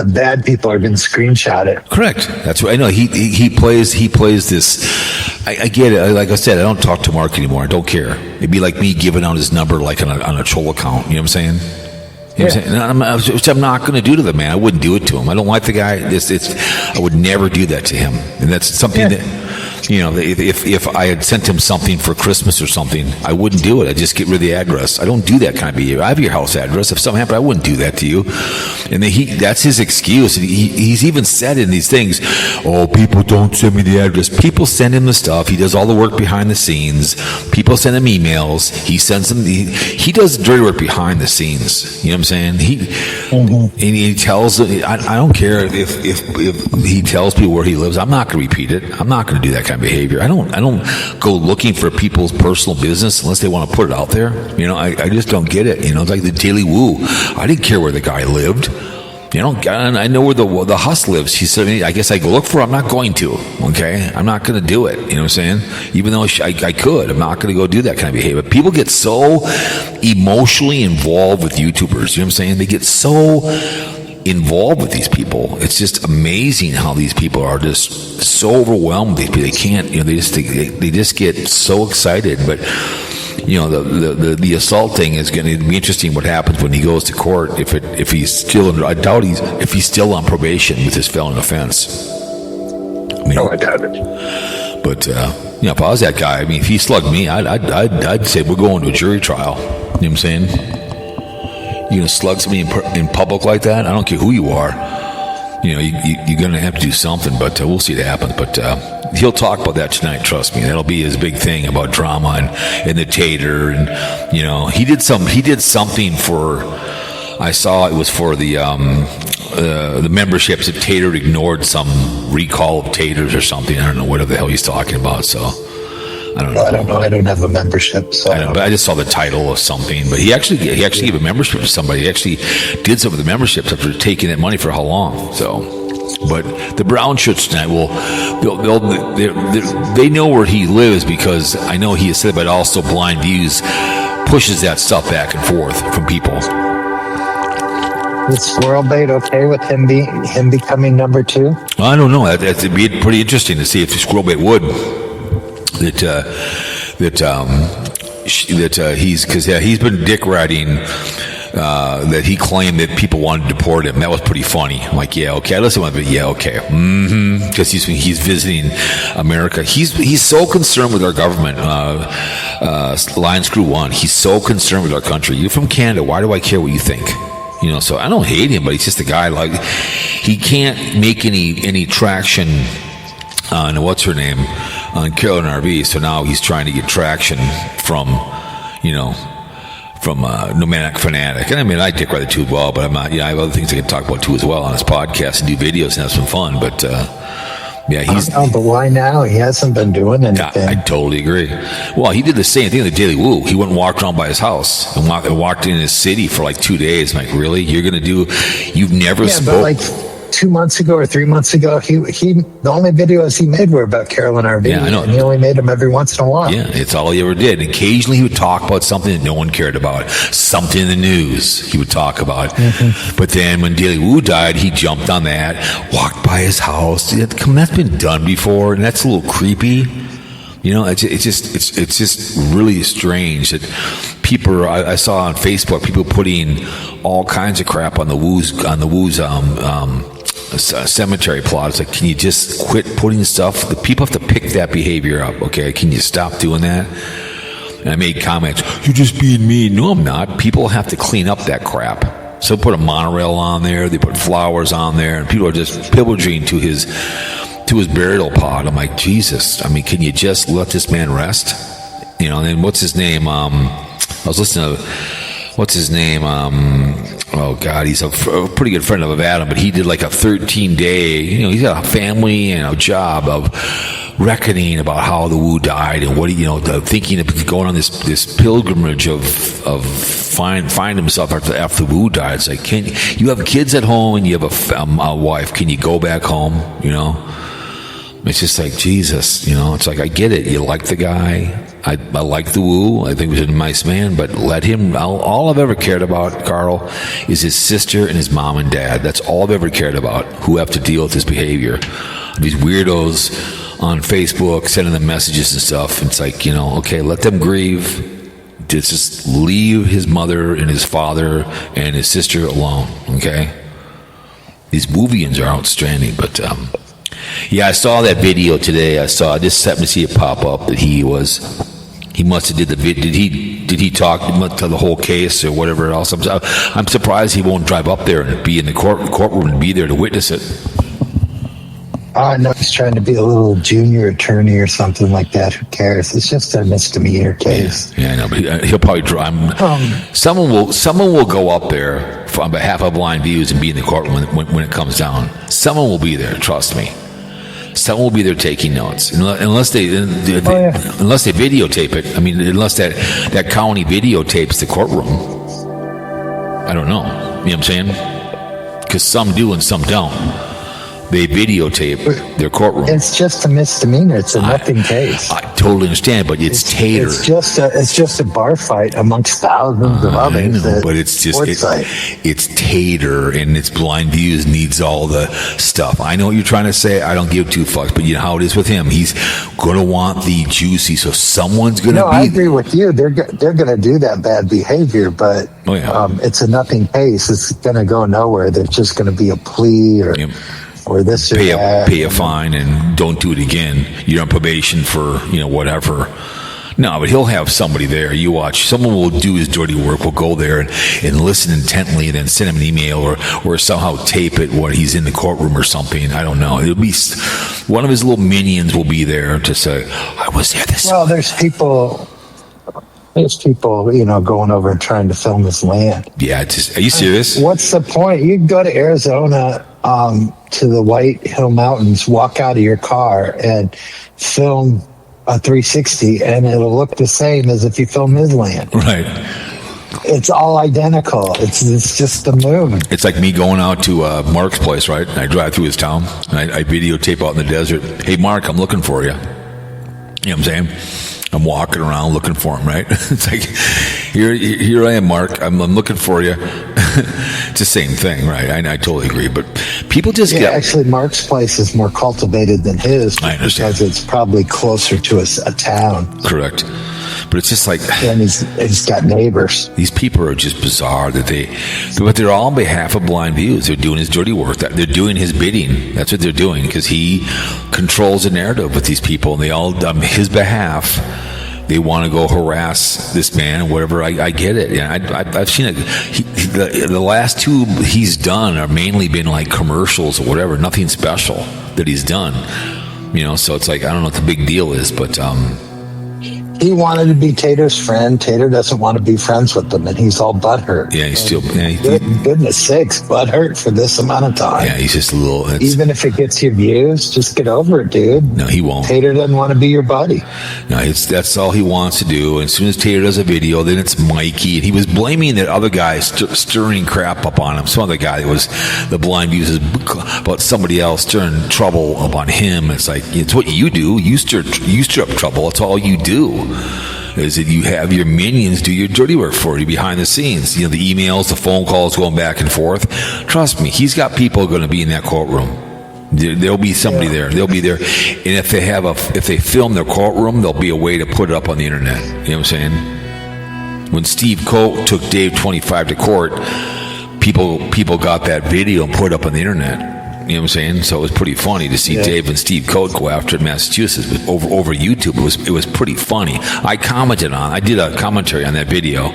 bad people are going to screenshot it. Correct. That's what I know. He plays this. I get it. Like I said, I don't talk to Mark anymore. I don't care. It'd be like me giving out his number like on a troll account. You know what I'm saying? You know what I'm saying? Which I'm not going to do to the man. I wouldn't do it to him. I don't like the guy. I would never do that to him. And that's something that, if I had sent him something for Christmas or something, I wouldn't do it. I'd just get rid of the address. I don't do that kind of behavior. I have your house address. If something happened, I wouldn't do that to you. And then that's his excuse. And he's even said in these things, oh, people don't send me the address. People send him the stuff. He does all the work behind the scenes. People send him emails. He sends them. He does dirty work behind the scenes. You know what I'm saying? And he tells them, I don't care if he tells people where he lives. I'm not going to repeat it. I'm not going to do that kind of behavior. I don't go looking for people's personal business unless they want to put it out there. I just don't get it. It's like the Daily Woo. I didn't care where the guy lived. I know where the Huss lives. He said, I guess I go look for her. I'm not going to. Okay, I'm not going to do it. You know what I'm saying? Even though I could, I'm not going to go do that kind of behavior. But people get so emotionally involved with YouTubers. You know what I'm saying? They get so involved with these people. It's just amazing how these people are just so overwhelmed. They can't. They just get so excited. But the assault thing is going to be interesting. What happens when he goes to court? If he's still, I doubt if he's still on probation with his felon offense. I doubt it. But if I was that guy, if he slugged me, I'd say we're going to a jury trial. You know what I'm saying? slug somebody in public like that. I don't care who you are. You're going to have to do something, but we'll see what happens. But he'll talk about that tonight, trust me. That'll be his big thing about drama and the tater. And, he did something for, I saw it was for the memberships that Tater ignored some recall of taters or something. I don't know what the hell he's talking about, so I don't know. I don't know. I don't have a membership, so I know, but I just saw the title of something. But he actually gave a membership to somebody. He actually did some of the memberships after taking that money for how long. So, but the brown shirts tonight they know where he lives, because I know he has said, but also BlindViews pushes that stuff back and forth from people. Is Squirrel Bait okay with him becoming number 2? I don't know. It'd be pretty interesting to see if Squirrel Bait would. He's been dick riding that he claimed that people wanted to deport him. That was pretty funny. I'm like, yeah, okay. I listened to it, yeah, okay. Because he's visiting America. He's so concerned with our government. Lion Screw One. He's so concerned with our country. You're from Canada. Why do I care what you think? So I don't hate him, but he's just a guy like he can't make any traction on what's her name on Carolyn RV. So now he's trying to get traction from Nomadic Fanatic. And I mean, I dick ride the two as well, but I'm not. I have other things I can talk about too as well on his podcast and do videos and have some fun. But he's. But why now? He hasn't been doing anything. I totally agree. Well, he did the same thing in the Daily Woo. He went and walked around by his house and walked in his city for like 2 days. I'm like, really? You're going to do? You've never spoke. But like 2 months ago or 3 months ago, he the only videos he made were about Carolyn RV. Yeah, I know. And he only made them every once in a while. Yeah, it's all he ever did. Occasionally he would talk about something that no one cared about. Something in the news he would talk about. Mm-hmm. But then when Daily Woo died, he jumped on that, walked by his house. That's been done before, and that's a little creepy. It's just really strange that people. I saw on Facebook people putting all kinds of crap on the Woo's cemetery plot. It's like, can you just quit putting stuff? The people have to pick that behavior up. Okay, can you stop doing that? And I made comments. You're just being mean. No, I'm not. People have to clean up that crap. So put a monorail on there. They put flowers on there, and people are just pillaging to his burial plot. I'm like, Jesus. I mean, can you just let this man rest? And then what's his name? I was listening to what's his name? Oh God, he's a pretty good friend of Adam, but he did like a 13-day. He's got a family and a job of reckoning about how the Woo died and what thinking of going on this pilgrimage of find himself after the Woo died. It's like, you have kids at home and you have a wife? Can you go back home? It's just like, Jesus, it's like, I get it. You like the guy. I like the Woo. I think he was a nice man, but let him. All I've ever cared about, Carl, is his sister and his mom and dad. That's all I've ever cared about, who have to deal with his behavior. These weirdos on Facebook sending them messages and stuff. It's like, okay, let them grieve. Just leave his mother and his father and his sister alone, okay? These Woovians are outstanding, but I saw that video today. I just happened to see it pop up that he must have did the vid. Did he talk to the whole case or whatever else? I'm surprised he won't drive up there and be in the courtroom and be there to witness it. I know he's trying to be a little junior attorney or something like that. Who cares? It's just a misdemeanor case. Yeah, I know, but he'll probably drive. Someone will go up there on behalf of BlindViews and be in the courtroom when it comes down. Someone will be there. Trust me. Someone will be there taking notes, unless they videotape it. I mean, unless that county videotapes the courtroom. I don't know. You know what I'm saying? Because some do and some don't. They videotape their courtroom. It's just a misdemeanor. It's a nothing case. I totally understand, but it's Tater. It's just a bar fight amongst thousands of others. I know, but it's Tater, and it's BlindViews needs all the stuff. I know what you're trying to say. I don't give two fucks, but you know how it is with him. He's going to want the juicy, so someone's going to be. No, I agree with you. They're going to do that bad behavior, but it's a nothing case. It's going to go nowhere. There's just going to be a plea or this or that. Pay a fine and don't do it again. You're on probation for whatever. No, but he'll have somebody there. You watch. Someone will do his dirty work. Will go there and listen intently, and then send him an email or somehow tape it when he's in the courtroom or something. I don't know. It'll be one of his little minions will be there to say, "I was there." Well, there's people, going over and trying to film this land. Yeah, are you serious? What's the point? You can go to Arizona, to the White Hill Mountains, walk out of your car and film a 360, and it'll look the same as if you film his land. Right. It's all identical. It's just the moon. It's like me going out to Mark's place, right? I drive through his town, and I videotape out in the desert. Hey, Mark, I'm looking for you. You know what I'm saying? I'm walking around looking for him, right? It's like, here I am, Mark. I'm looking for you. It's the same thing, right? I totally agree. But people just get... Actually, Mark's place is more cultivated than his. I understand. Because it's probably closer to a town. Correct. But it's just like... And he's got neighbors. These people are just bizarre but they're all on behalf of BlindViews. They're doing his dirty work. They're doing his bidding. That's what they're doing, because he controls the narrative with these people, and they all, on his behalf, they want to go harass this man and whatever. I get it. And I've seen it. The last two he's done are mainly been like commercials or whatever. Nothing special that he's done. So it's like, I don't know what the big deal is, but he wanted to be Tater's friend. Tater doesn't want to be friends with him, and he's all butthurt. Yeah, he's still... Goodness sakes, butthurt for this amount of time. Yeah, he's just a little... Even if it gets you views, just get over it, dude. No, he won't. Tater doesn't want to be your buddy. No, that's all he wants to do. And as soon as Tater does a video, then it's Mikey. And he was blaming that other guy stirring crap up on him. Some other guy that was the BlindViews about somebody else stirring trouble up on him. It's like, it's what you do. You stir up trouble. That's all you do. Is that you have your minions do your dirty work for you behind the scenes. The emails, the phone calls going back and forth. Trust me, he's got people going to be in that courtroom. There'll be somebody there. They'll be there. And if they film their courtroom, there'll be a way to put it up on the internet. You know what I'm saying? When Steve Coate took Dave 25 to court, people got that video and put it up on the internet. You know what I'm saying? So it was pretty funny to see Dave and Steve Coate go after it in Massachusetts over YouTube. It was pretty funny. I did a commentary on that video.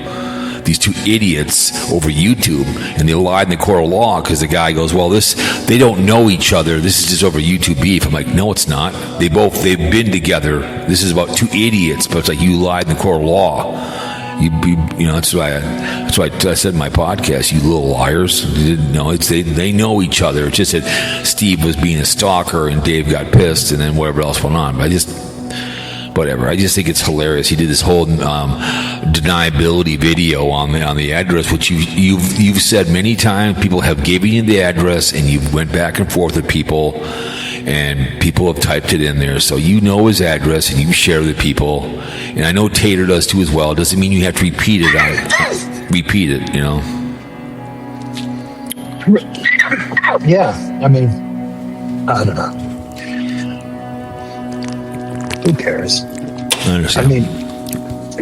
These two idiots over YouTube, and they lied in the court of law because the guy goes, "Well, they don't know each other. This is just over YouTube beef." I'm like, "No, it's not. They've been together. This is about two idiots." But it's like, you lied in the court of law. That's why I said in my podcast, you little liars. They didn't know. They know each other. It's just that Steve was being a stalker and Dave got pissed, and then whatever else went on. But I just think it's hilarious. He did this whole deniability video on the address, which you've said many times. People have given you the address, and you went back and forth with people, and people have typed it in there. So you know his address, and you share with people. And I know Tater does too as well. It doesn't mean you have to repeat it. Yeah, I mean, I don't know. Who cares? I understand. I mean,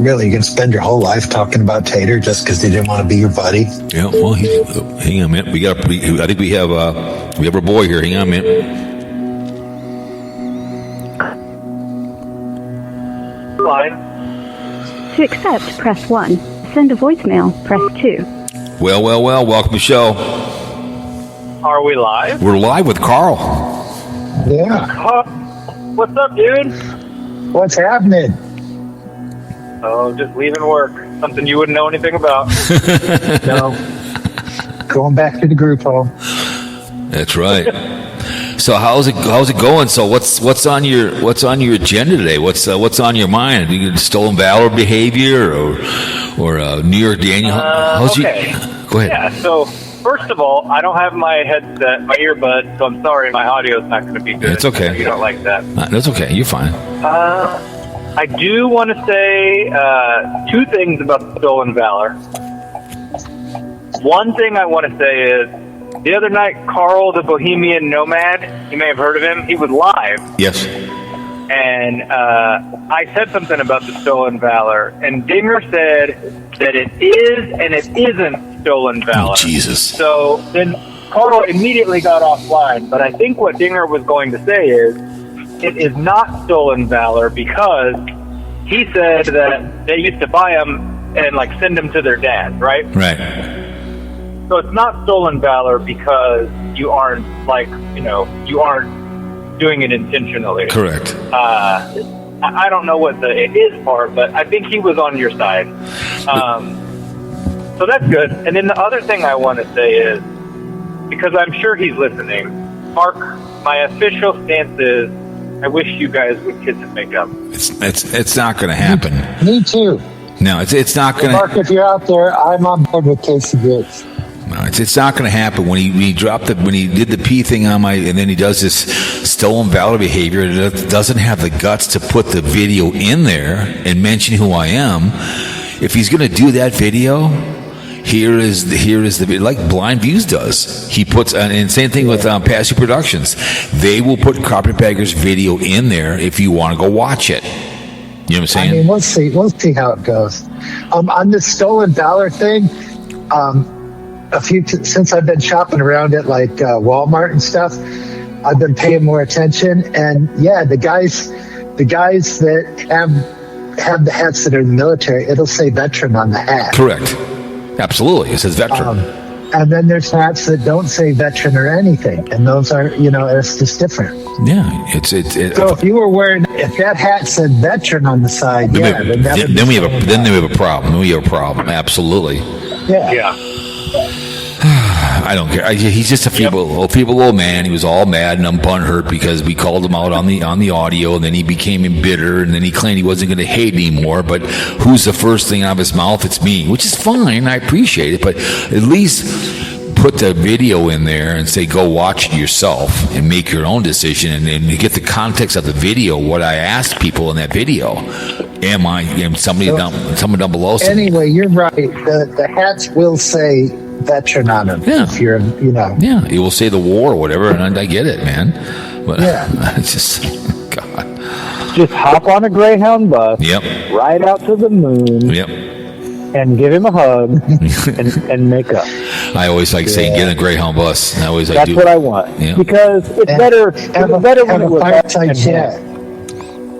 really, you can spend your whole life talking about Tater just because he didn't want to be your buddy? Yeah, well, hang on a minute. I think we have our boy here. Hang on a minute. To accept, press 1. Send a voicemail, press 2. Well, welcome to the show. Are we live? We're live with Carl. Yeah. What's up, dude? What's happening? Oh, just leaving work. Something you wouldn't know anything about. No. Going back to the group home. That's right. So how's it going? So what's on your agenda today? What's on your mind? You stolen valor behavior or New York Daniel? Okay. Go ahead. Yeah. So first of all, I don't have my headset, my earbuds, so I'm sorry, my audio's not going to be good. It's okay. You don't like that. That's okay. You're fine. I do want to say two things about stolen valor. One thing I want to say is, the other night, Karl, the Bohemian-Nomad, you may have heard of him, he was live. Yes. And I said something about the stolen valor, and Dinger said that it is and it isn't stolen valor. Oh, Jesus. So then Karl immediately got offline, but I think what Dinger was going to say is, it is not stolen valor because he said that they used to buy them and like send them to their dad, right? Right. So it's not stolen valor because you aren't you aren't doing it intentionally. Correct. I don't know what the it is part, but I think he was on your side. So that's good. And then the other thing I want to say is, because I'm sure he's listening, Mark, my official stance is, I wish you guys would kiss and make up. It's not going to happen. Me too. No, it's not going to. Mark, if you're out there, I'm on board with KCGrits. No, it's not going to happen. When he dropped when he did the P thing on and then he does this stolen valor behavior, and doesn't have the guts to put the video in there and mention who I am. If he's going to do that video, here is the like BlindViews does. He puts and same thing with Passy Productions. They will put Carpetbagger's video in there if you want to go watch it. You know what I'm saying? I mean, we'll see how it goes. On the stolen valor thing, since I've been shopping around at like Walmart and stuff, I've been paying more attention. And yeah, the guys that have the hats that are in the military, it'll say veteran on the hat. Correct. Absolutely, it says veteran. And then there's hats that don't say veteran or anything, and those are, it's just different. Yeah, So if you were if that hat said veteran on the side, then we have a problem. Then we have a problem. Absolutely. Yeah. I don't care. He's just a feeble old man. He was all mad and unhurt because we called him out on the audio, and then he became bitter, and then he claimed he wasn't going to hate anymore. But who's the first thing out of his mouth? It's me, which is fine. I appreciate it, but at least put the video in there and say, go watch it yourself and make your own decision, and get the context of the video. What I asked people in that video. Am someone down below? Anyway, you're right. The hats will say veteran on them. Yeah. If you're, Yeah, it will say the war or whatever, and I get it, man. But it's just, God. Just hop on a Greyhound bus. Yep. Ride out to the moon. Yep. And give him a hug and make up. I always like saying, get in a Greyhound bus. That's what I want. Yeah. Because it's better. It's better when it was us and chat.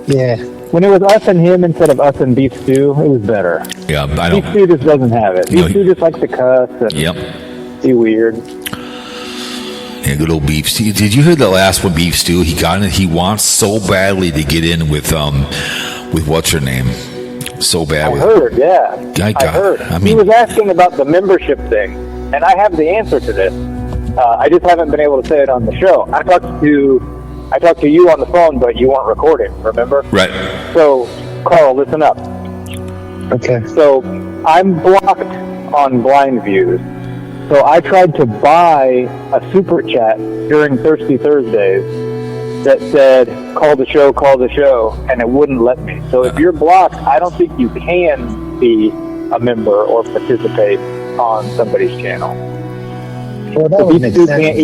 Yeah. When it was us and him instead of us and Beef Stew, it was better. Yeah, I don't. Beef Stew just doesn't have it. Beef Stew just likes to cuss and be weird. Yeah, good old Beef Stew. Did you hear the last one, Beef Stew? He got in. He wants so badly to get in with what's her name? So bad. I heard, yeah. I heard. He was asking about the membership thing, and I have the answer to this. I just haven't been able to say it on the show. I talked to you on the phone, but you weren't recording, remember? Right. So, Carl, listen up. Okay. So, I'm blocked on BlindViews. So, I tried to buy a super chat during Thirsty Thursdays that said, call the show, and it wouldn't let me. So, if you're blocked, I don't think you can be a member or participate on somebody's channel. Well, that so would make Beef Stew sense. can't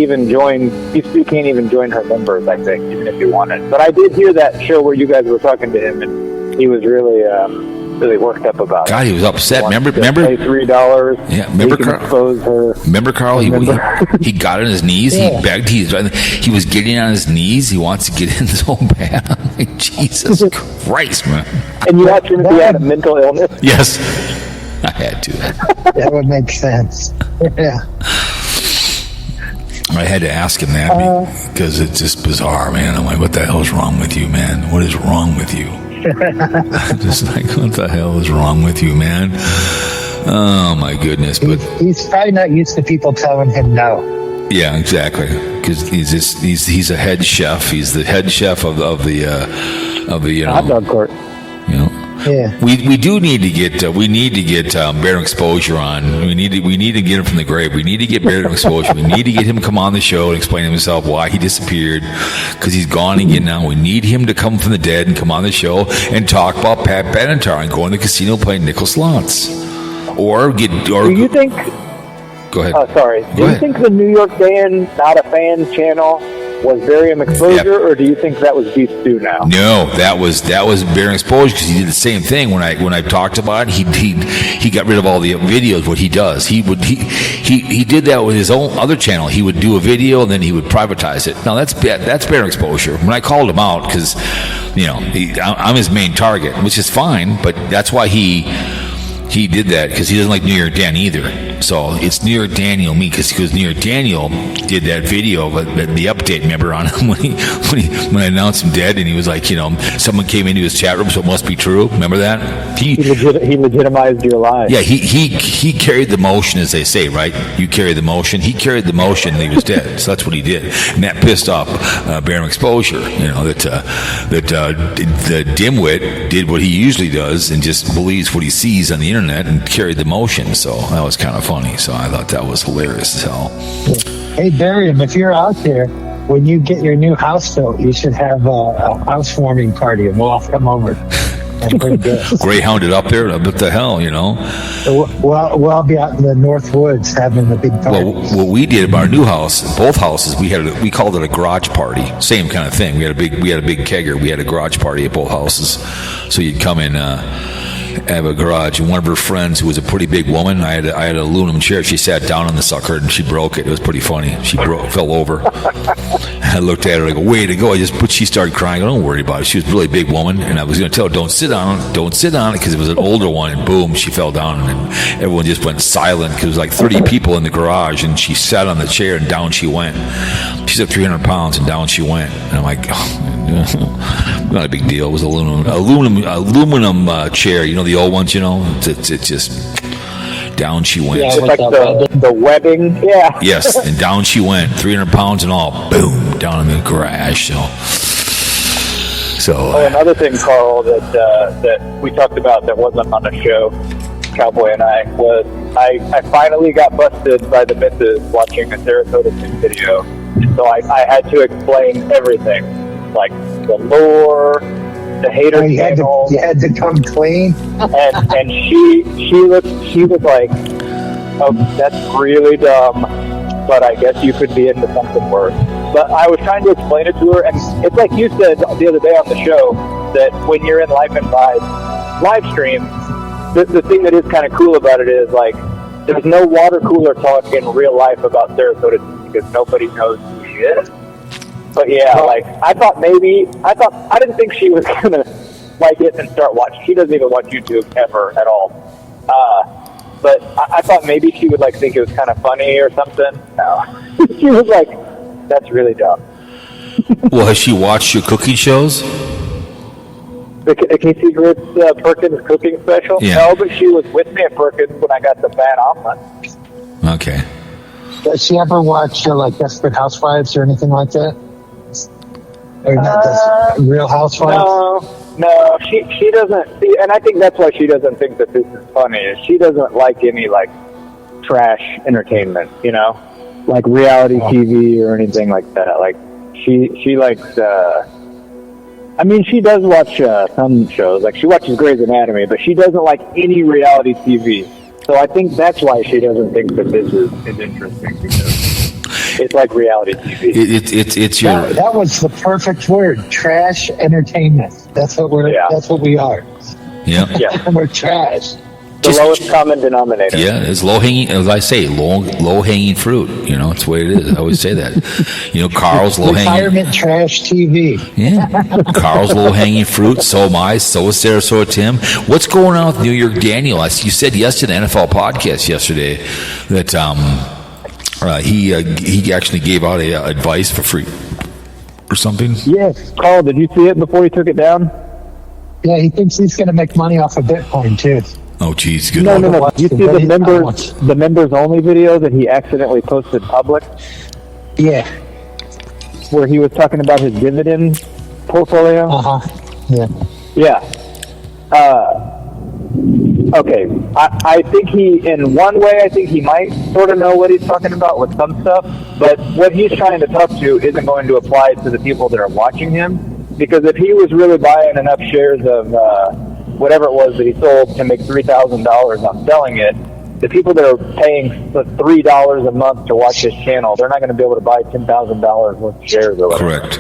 even join her members, I think, even if you wanted. But I did hear that show where you guys were talking to him, and he was really worked up about it. God, he was upset. Remember? Pay $3. Yeah, remember, Carl? Expose her. Remember, Carl? He got on his knees. Yeah. He begged. He was getting on his knees. He wants to get in so bad. I'm like, Jesus Christ, man! And you asked him if he had a mental illness. Yes, I had to. That would make sense. Yeah. I had to ask him that because it's just bizarre, man. I'm like, what the hell is wrong with you, man? What is wrong with you? Just like, what the hell is wrong with you, man? Oh, my goodness. But he's probably not used to people telling him no. Yeah, exactly. Because he's a head chef. He's the head chef of the hot dog court. You know. Yeah. We do need to get Bear Exposure on. We need to get him from the grave. We need to get Bear Exposure. We need to get him to come on the show and explain himself why he disappeared, because he's gone again now. We need him to come from the dead and come on the show and talk about Pat Benatar and go in the casino playing nickel slots. Do you think? Go ahead. Do you think the New York Dan Not a Fan channel was barium exposure, or do you think that was beef stew now? No, that was barium exposure, because he did the same thing when I talked about it. He got rid of all the videos. What he does, he did that with his own other channel. He would do a video and then he would privatize it. Now that's barium exposure. When I called him out, because I'm his main target, which is fine, but that's why he did that, because he doesn't like New York Dan either. So it's New York Daniel me, because New York Daniel did that video, but the update, remember, on him when I announced him dead, and he was like, someone came into his chat room, so it must be true. Remember that? He legitimized your lies. Yeah, he carried the motion, as they say, right? You carry the motion. He carried the motion, and he was dead. So that's what he did, and that pissed off barium exposure. That the dimwit did what he usually does and just believes what he sees on the internet and carried the motion. So that was kind of funny. So I thought that was hilarious as hell. Hey, Barium, if you're out there, when you get your new house built, you should have a housewarming party, and we'll all come over and bring gifts. Greyhounded up there, what the hell, We'll all be out in the North Woods having a big party. Well, what we did at our new house, both houses, we called it a garage party. Same kind of thing. We had a big kegger. We had a garage party at both houses. So you'd come in, have a garage, and one of her friends, who was a pretty big woman, I had an aluminum chair. She sat down on the sucker and she broke it. It was pretty funny. She fell over. I looked at her, I go, way to go. She started crying. I go, don't worry about it. She was a really big woman, and I was going to tell her, don't sit on it, because it was an older one, and boom, she fell down, and everyone just went silent, because it was like 30 people in the garage, and she sat on the chair, and down she went. She's at 300 pounds, and down she went. And I'm like, not a big deal. It was aluminum chair, the old ones, it's just down she went. Yeah, it's like the webbing. Yeah. Yes, and down she went, 300 pounds and all, boom, down in the garage. So another thing, Carl, that we talked about that wasn't on the show, Cowboy and I, was I finally got busted by the missus watching a Sarasota Sim video. So I had to explain everything, like the lore, the hater channel. You had to come clean. And she was like, oh, that's really dumb, but I guess you could be into something worse. But I was trying to explain it to her, and it's like you said the other day on the show, that when you're in Life and Vibe live stream, the thing that is kind of cool about it is, like, there's no water cooler talk in real life about Sarasota, because nobody knows who she is. But yeah, like, I didn't think she was going to like it and start watching. She doesn't even watch YouTube ever at all. But I thought maybe she would, like, think it was kind of funny or something. No. She was like, that's really dumb. Well, has she watched your cooking shows? The KC-Grits Perkins cooking special? Yeah. No, but she was with me at Perkins when I got the bad omelet. Okay. Does she ever watch like Desperate Housewives or anything like that? Or not Real Housewives? No, she doesn't see, and I think that's why she doesn't think that this is funny. Is she doesn't like any, like, trash entertainment, like reality TV or anything like that. Like, she likes. She does watch some shows. Like, she watches Grey's Anatomy, but she doesn't like any reality TV. So I think that's why she doesn't think that this is interesting, because it's like reality TV. It's your. That was the perfect word. Trash entertainment. That's what we're. Yeah. That's what we are. Yeah. Yeah. We're trash. The lowest common denominator. Yeah, it's low hanging. As I say, low hanging fruit. It's the way it is. I always say that. Carl's low hanging. Retirement trash TV. Yeah, Carl's low hanging fruit. So am I. So is Sarasota Tim. What's going on with New York Daniel? You said yesterday, NFL podcast yesterday, that he actually gave out advice for free or something. Yes, Carl. Did you see it before he took it down? Yeah, he thinks he's going to make money off of Bitcoin too. Oh, geez, good. No. You see the members only video that he accidentally posted public? Yeah. Where he was talking about his dividend portfolio? Yeah. Yeah. Okay. I think in one way, I think he might sort of know what he's talking about with some stuff, but what he's trying to talk to isn't going to apply to the people that are watching him, because if he was really buying enough shares of whatever it was that he sold to make $3,000 on selling it, the people that are paying the $3 a month to watch his channel, they're not going to be able to buy $10,000 worth of shares or whatever. Correct.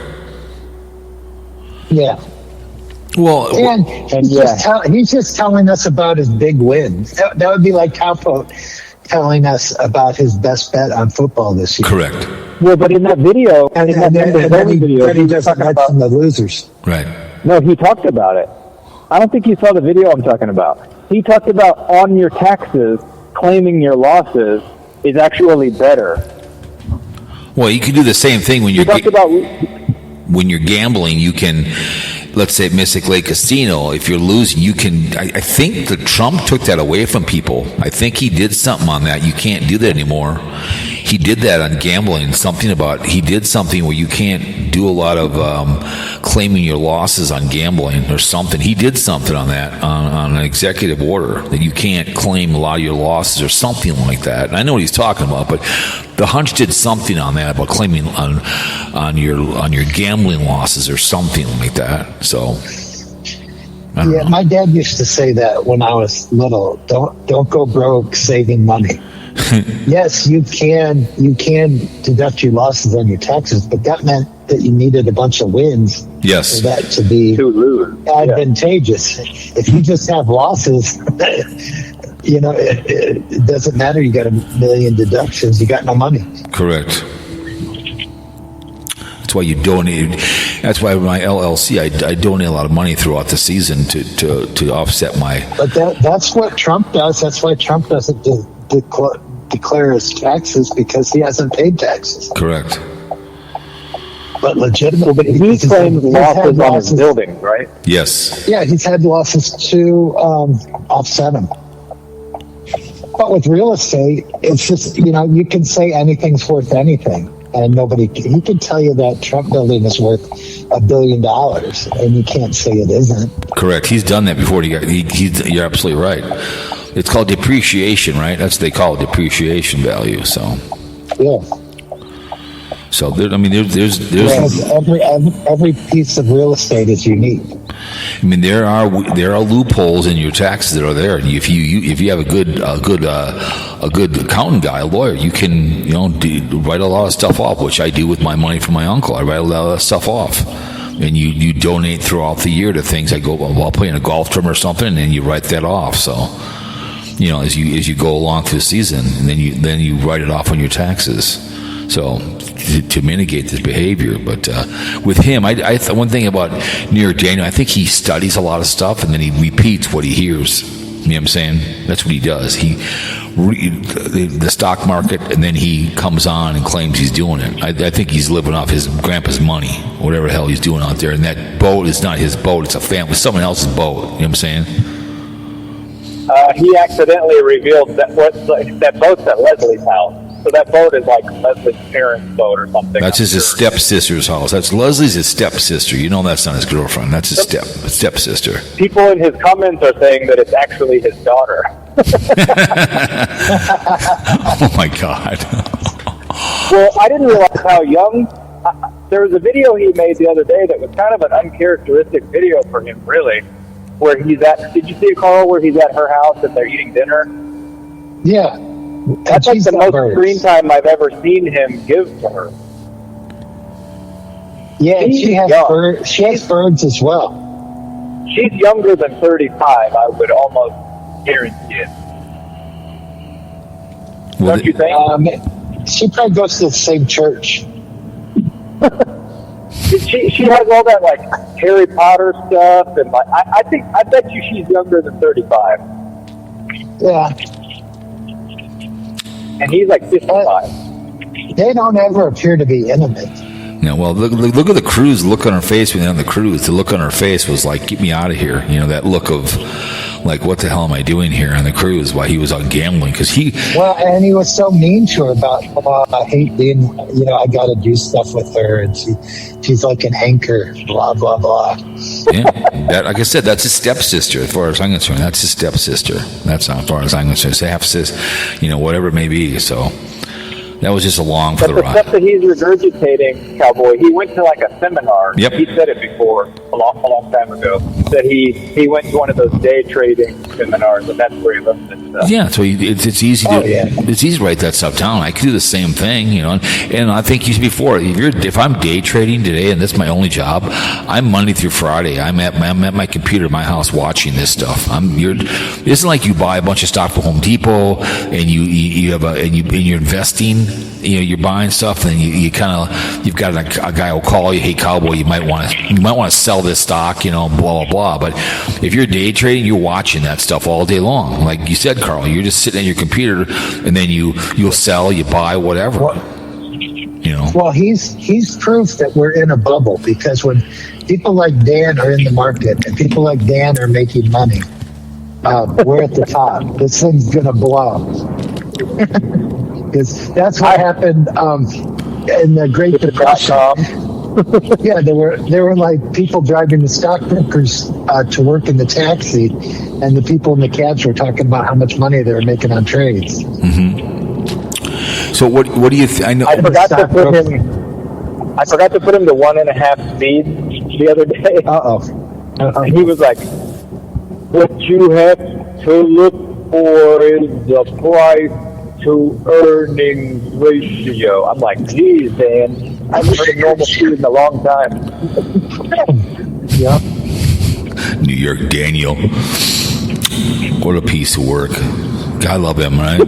Yeah. Well, And he's just telling us about his big wins. That would be like Cowpote telling us about his best bet on football this year. correct. Well, but in that video, And in that then he video, he was doesn't talking mention about, the losers. Right. no, he talked about it. I don't think you saw the video I'm talking about. He talked about on your taxes, claiming your losses is actually better. Well, you can do the same thing when He you're talked about, when you're gambling. You can, let's say at Mystic Lake Casino, if you're losing, you can. I think that Trump took that away from people. I think he did something on that. You can't do that anymore. He did that on gambling. He did something where you can't do a lot of claiming your losses on gambling or something. He did something on that on an executive order that you can't claim a lot of your losses or something like that. And I know what he's talking about, but the Hunch did something on that about claiming on your gambling losses or something like that. So. I don't know. My dad used to say that when I was little. Don't go broke saving money. Yes, you can deduct your losses on your taxes, but that meant that you needed a bunch of wins Yes. for that to be advantageous. If you just have losses, it doesn't matter. You got a million deductions. You got no money. Correct. That's why you donate. That's why my LLC, I donate a lot of money throughout the season to offset my. But that's what Trump does. That's why Trump doesn't declare his taxes, because he hasn't paid taxes. Correct. But legitimately, but he claims losses on his buildings, right? Yes. Yeah, he's had losses to offset them. But with real estate, it's just, you can say anything's worth anything. And he can tell you that Trump building is worth $1 billion, and you can't say it isn't. Correct. He's done that before. You're absolutely right. It's called depreciation, right? That's what they call it, depreciation value. So. Yeah. So there's Because every piece of real estate is unique. I mean, there are loopholes in your taxes that are there. If you have a good accountant guy, a lawyer, you can write a lot of stuff off, which I do with my money from my uncle. I write a lot of stuff off, and you donate throughout the year to things. I'll play in a golf tournament or something, and then you write that off. So, as you go along through the season, and then you write it off on your taxes. So to mitigate this behavior, but with him, one thing about New York Daniel, I think he studies a lot of stuff and then he repeats what he hears. You know what I'm saying? That's what he does. He the stock market, and then he comes on and claims he's doing it. I think he's living off his grandpa's money, whatever the hell he's doing out there. And that boat is not his boat; it's someone else's boat. You know what I'm saying? He accidentally revealed that boat's at Leslie's house. So that boat is like Leslie's parents' boat or something. That's his stepsister's house. That's Leslie's his stepsister. That's not his girlfriend. That's his stepsister. People in his comments are saying that it's actually his daughter. Oh my God. Well, I didn't realize how young. There was a video he made the other day that was kind of an uncharacteristic video for him, really, where he's at. Did you see it, Carl? Where he's at her house and they're eating dinner. Yeah. That's like the most screen time I've ever seen him give to her. Yeah, and she has birds as well. She's younger than 35, I would almost guarantee it. Don't you think? She probably goes to the same church. She has all that like Harry Potter stuff, and I bet you she's younger than 35. Yeah. And he's like 55. They don't ever appear to be intimate. No, well, look at the cruise. Look on her face when they're on the cruise. The look on her face was like, "Get me out of here." That look of like, "What the hell am I doing here on the cruise?" While he was out gambling, because and he was so mean to her about, I hate being, I got to do stuff with her, and she's like an anchor, blah blah blah. Yeah, like I said, that's his stepsister. As far as I'm concerned, that's his stepsister. That's not as far as I'm concerned. It's half sis, whatever it may be. So. That was just for the ride. Stuff that he's regurgitating, Cowboy, he went to like a seminar. Yep. He said it before. a long time ago, that he went to one of those day trading seminars, and that's where he learned this stuff. Yeah, so it's easy to it's easy to write that stuff down. I could do the same thing, you know. And I think you said before, if I'm day trading today, and this is my only job, I'm Monday through Friday. I'm at my computer at my house watching this stuff. It isn't like you buy a bunch of stock from Home Depot and you're investing. You know, you're buying stuff, and you've got a guy will call you, hey cowboy, you might want to sell this stock, you know, blah blah blah. But if you're day trading, you're watching that stuff all day long. Like you said, Carl, you're just sitting at your computer, and then you'll sell, you buy, whatever. You know. Well, he's proof that we're in a bubble, because when people like Dan are in the market and people like Dan are making money, we're at the top. This thing's gonna blow. Because that's what happened in the Great Depression. Yeah, there were like people driving the stockbrokers to work in the taxi, and the people in the cabs were talking about how much money they were making on trades. Mm-hmm. So what do you think? I forgot to put him to 1.5 speed the other day. And he was like, "What you have to look for is the price to earnings ratio." I'm like, geez, Dan, I haven't heard of normal speed in a long time. Yeah. New York Daniel. What a piece of work. I love him, right?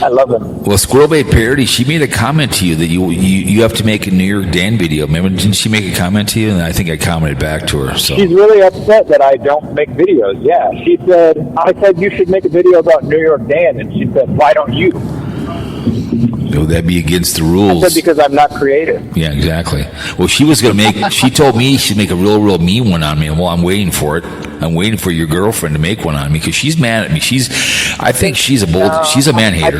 I love him. Well, Squirrelbait Parody, she made a comment to you that you have to make a New York Dan video. Remember, didn't she make a comment to you? And I think I commented back to her. So she's really upset that I don't make videos. Yeah, I said you should make a video about New York Dan, and she said, why don't you? Would that be against the rules? I said because I'm not creative. Yeah, exactly. Well, she was going to make. She told me she'd make a real mean one on me. Well, I'm waiting for it. I'm waiting for your girlfriend to make one on me because she's mad at me. I think she's a man hater.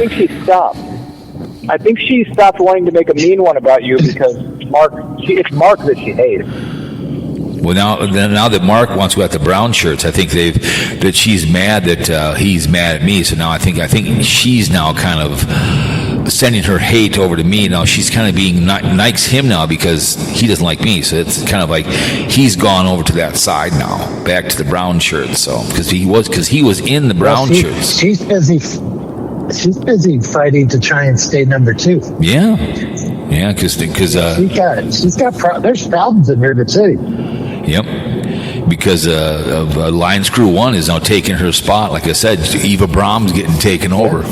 I think she stopped wanting to make a mean one about you because it's Mark that she hates. Well, now that Mark wants to go at the brown shirts, I think that she's mad that he's mad at me. So now I think she's now kind of sending her hate over to me. Now she's kind of being likes him now because he doesn't like me. So it's kind of like he's gone over to that side now, back to the brown shirts. So because he was in the brown shirts. She's busy fighting to try and stay number 2. Yeah, because there's problems in River City. Yep. Because Lion Screw 1 is now taking her spot. Like I said, Eva Brahm's getting taken over.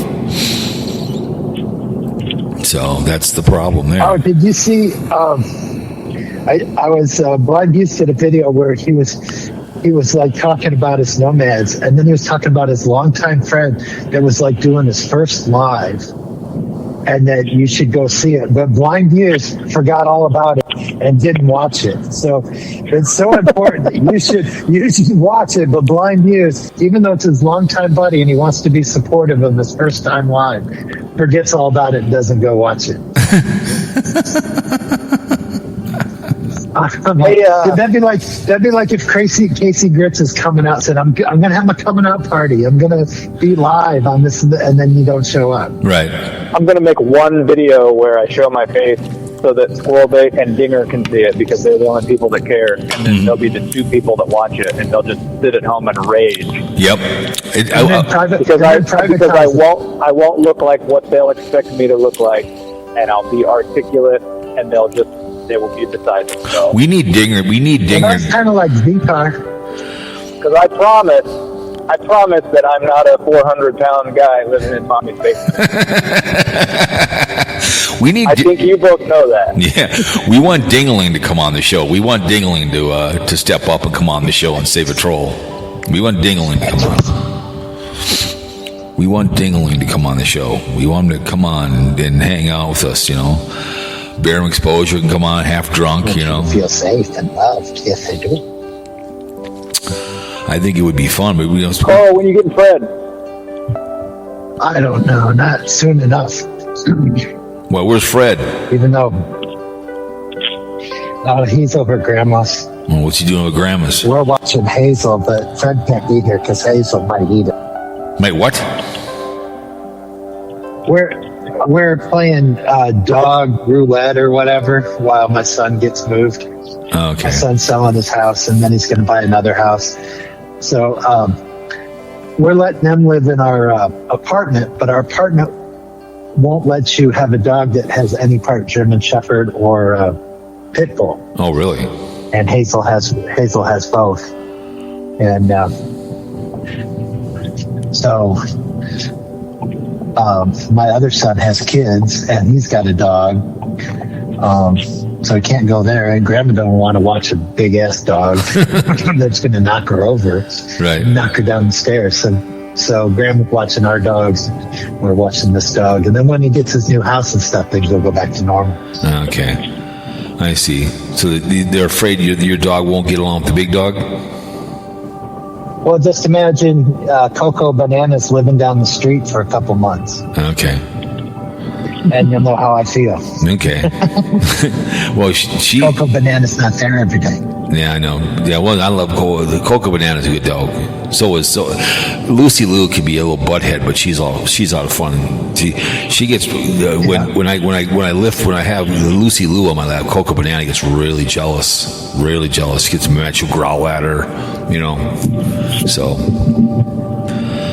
So that's the problem there. Oh, did you see? I was BlindViews did a video where he was like talking about his nomads, and then he was talking about his longtime friend that was like doing his first live, and that you should go see it. But BlindViews forgot all about it and didn't watch it. So it's so important that you should watch it. But BlindViews, even though it's his longtime buddy and he wants to be supportive of his first time live, forgets all about it and doesn't go watch it. That'd be like if Karl-KCGrits is coming out and said, I'm gonna have my coming out party. I'm gonna be live on this, and then you don't show up. Right. I'm gonna make one video where I show my face so that Squirrelbait and Dinger can see it because they're the only people that care, and then there'll be the 2 people that watch it, and they'll just sit at home and rage. Yep. Because I won't look like what they'll expect me to look like, and I'll be articulate, and they will be beside themselves. We need Dinger. Well, that's kind of like V-Car. Because I promise that I'm not a 400-pound guy living in mommy's basement. I think you both know that. Yeah, we want Dingling to come on the show. We want Dingling to step up and come on the show and save a troll. We want Dingling to come on. We want Dingling to come on the show. We want him to come on and hang out with us, you know. Bear him exposure can come on half drunk, you know. Feel safe and loved. Yes, I do. I think it would be fun, but we don't. Oh, when you getting Fred? I don't know. Not soon enough. Well, where's Fred? Even though he's over at Grandma's. Well, what's he doing with Grandma's? We're watching Hazel, but Fred can't be here because Hazel might eat it. Wait, what? we're playing dog roulette or whatever while my son gets moved. Okay. My son's selling his house, and then he's going to buy another house. So we're letting them live in our apartment, but our apartment won't let you have a dog that has any part German Shepherd or Pit Bull. Oh, really? And Hazel has both. And so my other son has kids, and he's got a dog. So he can't go there. And Grandma don't want to watch a big ass dog that's going to knock her over, Right? knock her down the stairs. So Grandma's watching our dogs. We're watching this dog, and then when he gets his new house and stuff, things will go back to normal. Okay, I see. So they're afraid your dog won't get along with the big dog. Well, just imagine Coco Bananas living down the street for a couple months, Okay. and you'll know how I feel. Okay. Well, she. Coco Banana's not there every day. Yeah, I know. Yeah, well, I love Coco Banana's a good dog. So Lucy Lou could be a little butthead, but she's out of fun. She gets when I have Lucy Lou on my lap, Coco Banana gets really jealous. Really jealous. She gets mad. She'll growl at her, you know. So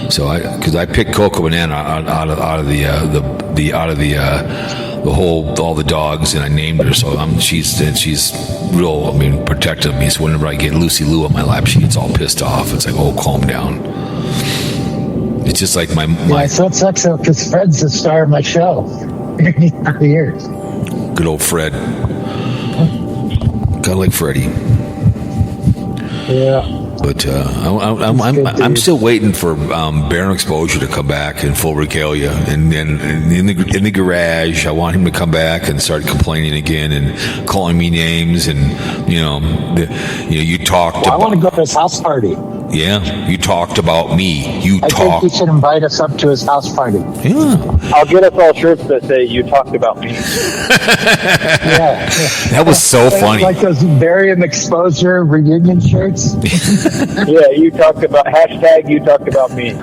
because I picked Coco Banana out of all the dogs, and I named her. So she's real. I mean, protective of me. So whenever I get Lucy Lou on my lap, she gets all pissed off. It's like, oh, calm down. It's just like my. Yeah, so it sucks though, because Fred's the star of my show. For years. Good old Fred. Gotta like Freddie. Yeah. But I'm still waiting for Baron Exposure to come back in full regalia, and in the garage, I want him to come back and start complaining again and calling me names, and you talked. I want to go to his house party. Yeah, you talked about me. I think he should invite us up to his house party. Yeah, I'll get us all shirts that say "You talked about me." Yeah. that was so funny. Like those Barium Exposure reunion shirts. Yeah, you talked about #You talked about me.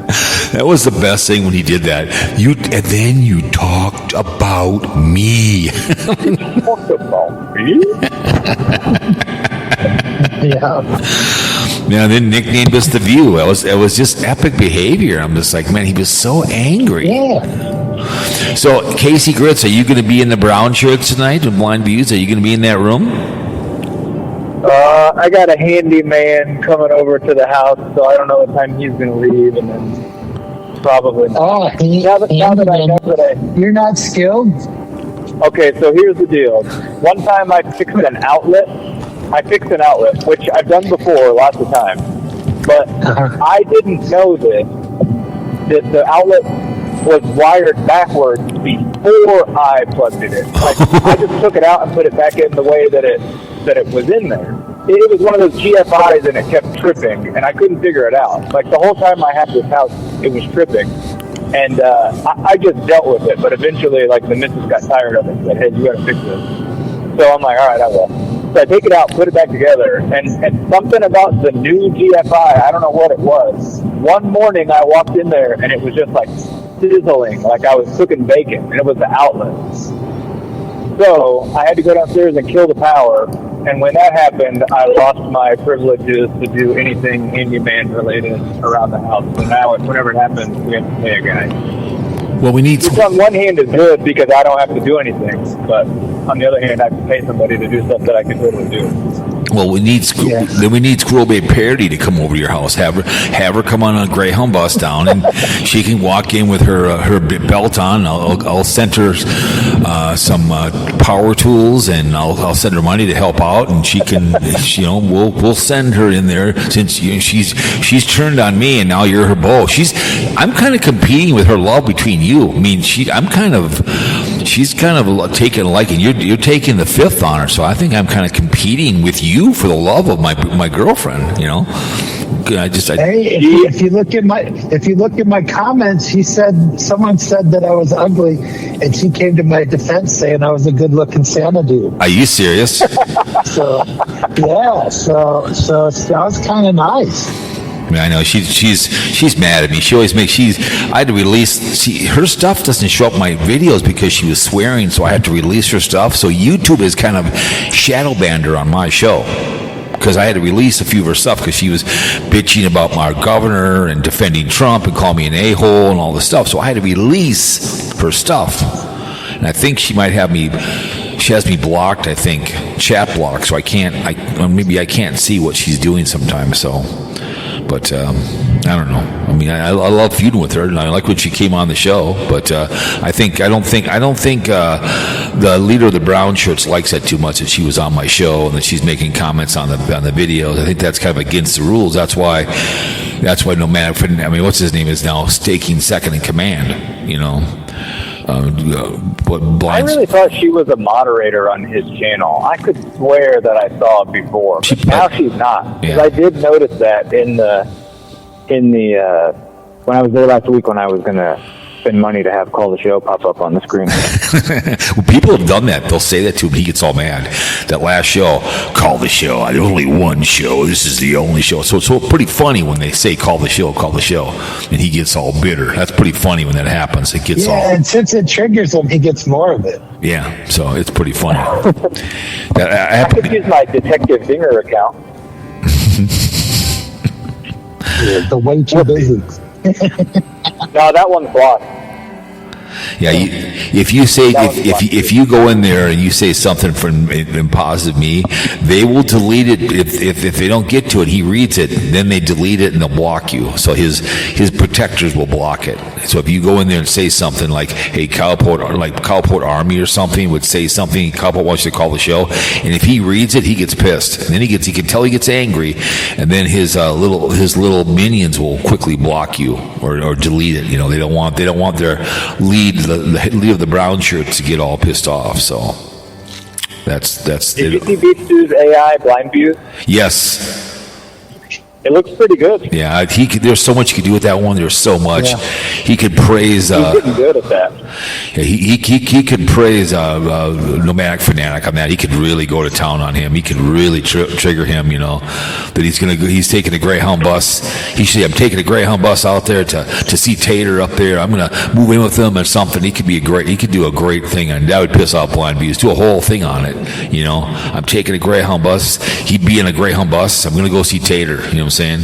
That was the best thing when he did that. And then you talked about me. Talked about me? Yeah. Yeah, then nicknamed us The View. It was just epic behavior. I'm just like, man, he was so angry. Yeah. So, KC-Grits, are you going to be in the brown shirts tonight with BlindViews? Are you going to be in that room? I got a handyman coming over to the house, so I don't know what time he's going to leave, and then probably not. Oh, Now that I know that you're not skilled? Okay, so here's the deal. One time I fixed an outlet, which I've done before lots of times, but I didn't know that the outlet was wired backwards before I plugged it in. Like, I just took it out and put it back in the way that it was in there. It was one of those GFIs, and it kept tripping, and I couldn't figure it out. Like, the whole time I had this house, it was tripping. And I just dealt with it, but eventually, like, the missus got tired of it and said, hey, you got to fix this. So I'm like, all right, I will. So I take it out, put it back together, and something about the new GFI, I don't know what it was. One morning I walked in there, and it was just like sizzling, like I was cooking bacon, and it was the outlets. So I had to go downstairs and kill the power, and when that happened, I lost my privileges to do anything handyman related around the house. So now, whenever it happens, we have to pay a guy. Well, we need Which on one hand is good because I don't have to do anything, but on the other hand, I have to pay somebody to do stuff that I can totally do. Well, we need Squirrel Bay Parody to come over to your house. Have her come on a Greyhound bus down, and she can walk in with her belt on. I'll send her some power tools, and I'll send her money to help out, and she can, we'll send her in there since she's turned on me, and now you're her beau. I'm kind of competing with her love between you. I mean, she's kind of taking a liking. You're taking the fifth on her, so I think I'm kind of competing with you for the love of my girlfriend. If you look at my comments, someone said that I was ugly, and she came to my defense saying I was a good-looking Santa dude. Are you serious? So that was kind of nice. I mean, I know she's mad at me. She always makes I had to release. Her stuff doesn't show up in my videos because she was swearing, so I had to release her stuff. So YouTube has kind of shadow banned her on my show because I had to release a few of her stuff because she was bitching about our governor and defending Trump and calling me an a-hole and all this stuff. So I had to release her stuff, and I think she might have me. She has me blocked, I think, chat blocked, so maybe I can't see what she's doing sometimes. So, but I don't know. I mean, I love feuding with her, and I like when she came on the show. But I don't think the leader of the brown shirts likes that too much that she was on my show and that she's making comments on the videos. I think that's kind of against the rules. That's why Nomadic. I mean, what's his name is now taking second in command. You know. I really thought she was a moderator on his channel. I could swear that I saw it before, but now she's not. Yeah. I did notice that in the when I was there last week when I was going to spend money to have Call the Show pop up on the screen. Well, people have done that. They'll say that to him. He gets all mad. That last show, Call the Show. I only one show. This is the only show. So it's pretty funny when they say Call the Show, and he gets all bitter. That's pretty funny when that happens. It gets all. And since it triggers him, he gets more of it. Yeah, so it's pretty funny. I could use my Detective Dinger account. The way too busy. No, that one's blocked. Yeah, if you go in there and you say something from positive me, they will delete it. If they don't get to it, he reads it, then they delete it and they'll block you. So his protectors will block it. So if you go in there and say something like, "Hey, Cowpote Army" or something would say something, Cowpote wants you to call the show, and if he reads it, he gets pissed, and then he can tell he gets angry, and then his little minions will quickly block you or delete it. You know, they don't want their lead of the brown shirts to get all pissed off. So that's. Did you see Beat Stu's AI BlindViews? Yes. It looks pretty good. Yeah, there's so much you could do with that one. There's so much. Yeah. He could praise. He's getting good at that. Yeah, he could praise Nomadic Fanatic on that. He could really go to town on him. He could really trigger him. You know that he's taking a Greyhound bus. He should say, "I'm taking a Greyhound bus out there to see Tater up there. I'm gonna move in with him or something." He could do a great thing, and that would piss off BlindViews. Do a whole thing on it. You know, I'm taking a Greyhound bus. He'd be in a Greyhound bus. I'm gonna go see Tater. You know what I'm saying?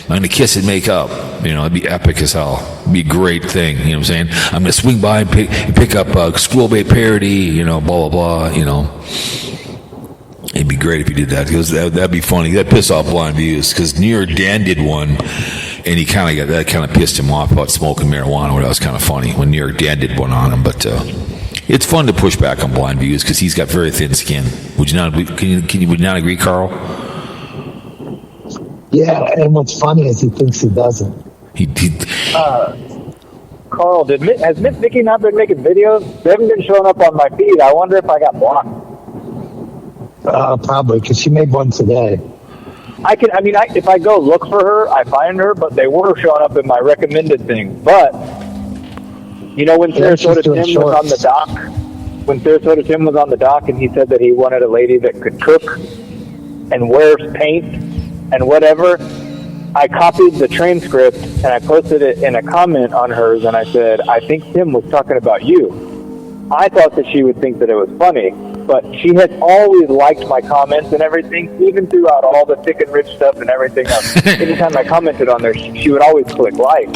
I'm going to kiss and make up. You know, it'd be epic as hell. It'd be a great thing. You know what I'm saying? I'm going to swing by and pick up a School Bay parody, you know, blah, blah, blah, you know. It'd be great if you did that because that'd be funny. That'd piss off BlindViews because New York Dan did one and he kind of pissed him off about smoking marijuana. That was kind of funny when New York Dan did one on him. But it's fun to push back on BlindViews because he's got very thin skin. Would you not agree, Carl? Yeah, and what's funny is he thinks he doesn't. Carl, has Miss Vicky not been making videos? They haven't been showing up on my feed. I wonder if I got blocked. Probably, because she made one today. If I go look for her, I find her, but they were showing up in my recommended thing. But, you know, when Sarasota Tim was on the dock, and he said that he wanted a lady that could cook and wears paint and whatever, I copied the transcript and I posted it in a comment on hers and I said, "I think Tim was talking about you." I thought that she would think that it was funny, but she has always liked my comments and everything, even throughout all the thick and rich stuff and everything else. Anytime I commented on there, she would always click like.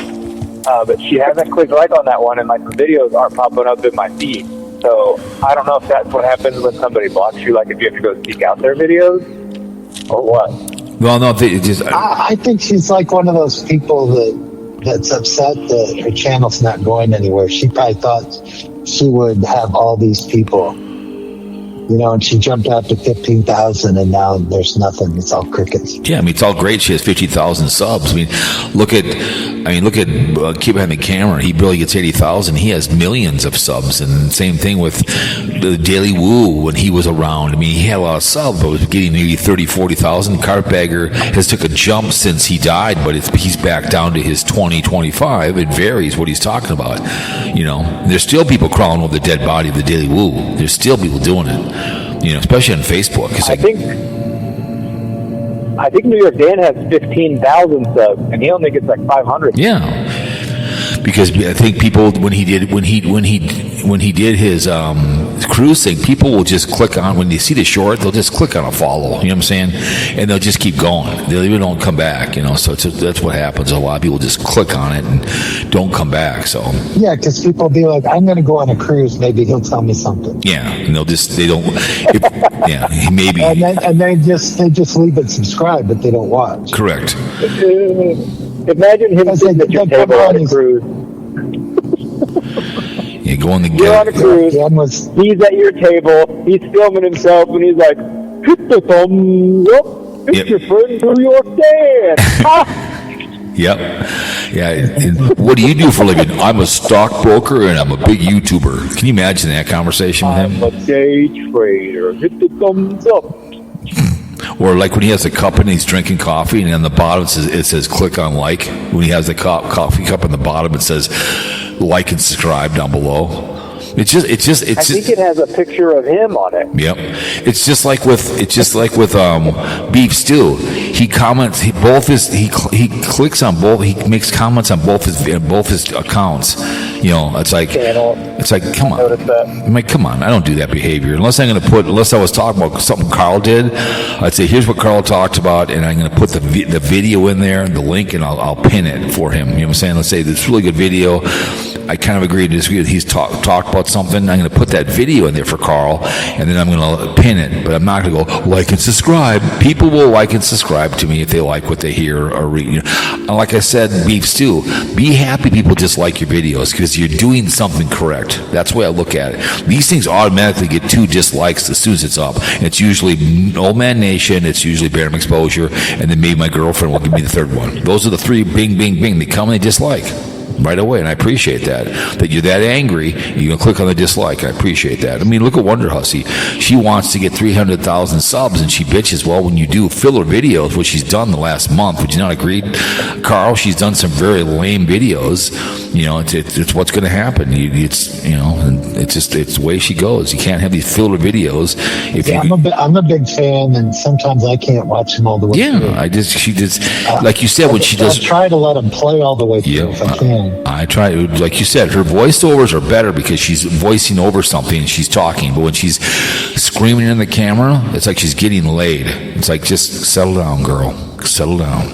But she hasn't clicked like on that one, and my videos aren't popping up in my feed. So I don't know if that's what happens when somebody blocks you, like if you have to go seek out their videos, or what. Well, no, I think she's like one of those people that's upset that her channel's not going anywhere. She probably thought she would have all these people, you know, and she jumped out to 15,000 and now there's nothing. It's all crickets. Yeah, I mean, it's all great. She has 50,000 subs. I mean, look at Keep Behind the Camera. He barely gets 80,000. He has millions of subs. And same thing with the Daily Woo when he was around. I mean, he had a lot of subs, but was getting maybe 30, 40,000. Carpetbagger has took a jump since he died, but he's back down to his 20, 25. It varies what he's talking about. You know, there's still people crawling over the dead body of the Daily Woo. There's still people doing it. You know, especially on Facebook. I think New York Dan has 15,000 subs, and he only gets like 500. Yeah. Because I think people, when he did his cruise thing, people will just click on, when they see the short, they'll just click on a follow. You know what I'm saying? And they'll just keep going. They even don't come back. You know, so that's what happens. A lot of people just click on it and don't come back. So Yeah, because people will be like, I'm going to go on a cruise. Maybe he'll tell me something. yeah, and they don't. Yeah, maybe. And they just leave it subscribed, but they don't watch. Correct. Imagine him sitting at your table on a cruise. Yeah, go on the You're on a cruise. Dan was, He's at your table. He's filming himself, and he's like, hit the thumbs up. It's Yep. your friend New York Dan. Yep. Yeah. And what do you do for a living? I'm a stockbroker and I'm a big YouTuber. Can you imagine that conversation with him? I'm a day trader. Hit the thumbs up. Or like when he has a cup and he's drinking coffee, and on the bottom it says click on like. When he has the coffee cup on the bottom, it says like and subscribe down below. I think it has a picture of him on it. Yep. It's just like with beef stew. He comments. He clicks on both. He makes comments on both his accounts. You know, it's like come on. I'm like, come on. I don't do that behavior unless I was talking about something Carl did. I'd say here's what Carl talked about, and I'm going to put the video in there, the link, and I'll pin it for him. You know what I'm saying? Let's say this really good video. I kind of agree to disagree. He's talked about something. I'm going to put that video in there for Carl, and then I'm going to pin it. But I'm not going to go like and subscribe. People will like and subscribe to me if they like what they hear or read. You know, like I said, beef stew. Be happy people dislike your videos because you're doing something correct. That's the way I look at it. These things automatically get 2 dislikes as soon as it's up. And it's usually Old Man Nation. It's usually Barium Exposure, and then maybe my girlfriend will give me the third one. Those are the 3. Bing, bing, bing. They come and they dislike right away, and I appreciate that you're that angry, you're going to click on the dislike. I appreciate that. I mean, look at Wonder Hussy. She wants to get 300,000 subs, and she bitches, well, when you do filler videos, which she's done the last month, would you not agree, Carl? She's done some very lame videos. You know, it's what's going to happen. It's the way she goes. You can't have these filler videos. I'm a big fan, and sometimes I can't watch them all the way through. She just like you said, when she does. I try to let them play all the way through if I can. I try, like you said, her voiceovers are better because she's voicing over something and she's talking. But when she's screaming in the camera, it's like she's getting laid. It's like, just settle down, girl. Settle down.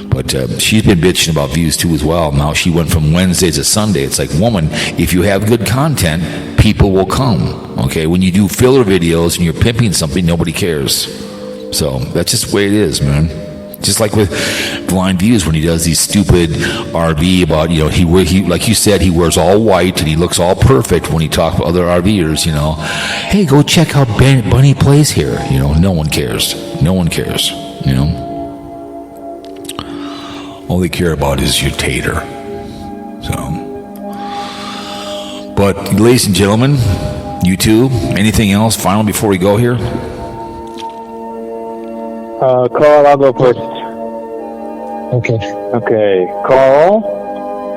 But she's been bitching about views too as well. Now she went from Wednesday to Sunday. It's like, woman, if you have good content, people will come. Okay, when you do filler videos and you're pimping something, nobody cares. So that's just the way it is, man. Just like with BlindViews when he does these stupid RV about, you know, he like you said, he wears all white and he looks all perfect when he talks to other RVers, you know. Hey, go check how Bunny plays here. You know, no one cares. No one cares, you know. All they care about is your tater. So, but ladies and gentlemen, you two, anything else final before we go here? Carl, I'll go first. Okay, Carl,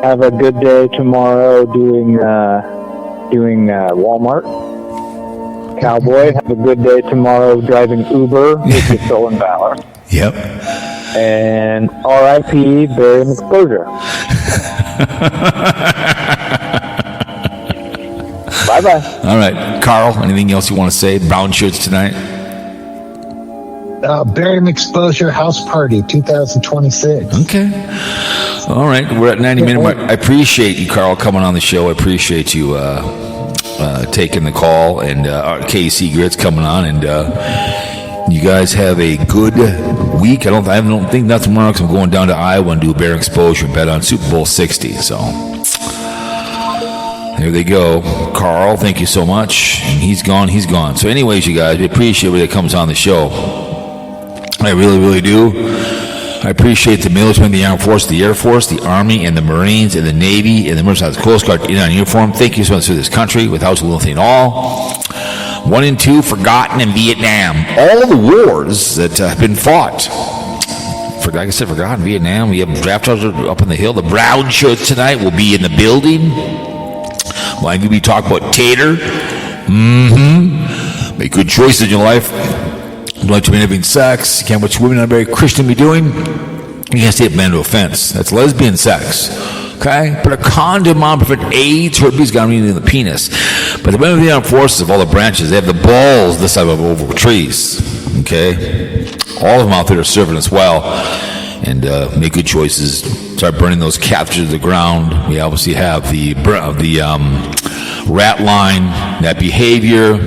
have a good day tomorrow doing Walmart. Cowboy, have a good day tomorrow driving Uber with your stolen valor. Yep. And R.I.P. Barium Exposure. Bye-bye. All right. Carl, anything else you want to say? Brown shirts tonight? Barium Exposure House Party 2026. Okay. All right. We're at 90 minute mark. I appreciate you, Carl, coming on the show. I appreciate you taking the call, and KC-Grits coming on, and you guys have a good week. I don't think nothing wrong because I'm going down to Iowa and do a Barium Exposure and bet on Super Bowl 60. So there they go. Carl, thank you so much. And he's gone. So anyways, you guys, we appreciate everybody that comes on the show. I really, really do. I appreciate the military, the Armed Forces, the Air Force, the Army, and the Marines, and the Navy, and the Marines, the Coast Guard in uniform. Thank you so much for this country without nothing at all. 1 and 2 forgotten in Vietnam. All the wars that have been fought. Like I said, forgotten Vietnam. We have draft up on the hill. The brown shirts tonight will be in the building. Like we talk about tater. Make good choices in your life. Don't you men having sex. You can't watch women not very Christian be doing. You can't say men to offense. That's lesbian sex. Okay? Put a condom on, prevent AIDS, herpes, gonorrhea in the penis. But the women of the armed forces of all the branches, they have the balls this side of over trees. Okay? All of them out there are serving us well. And make good choices. Start burning those captures to the ground. We obviously have the rat line, that behavior.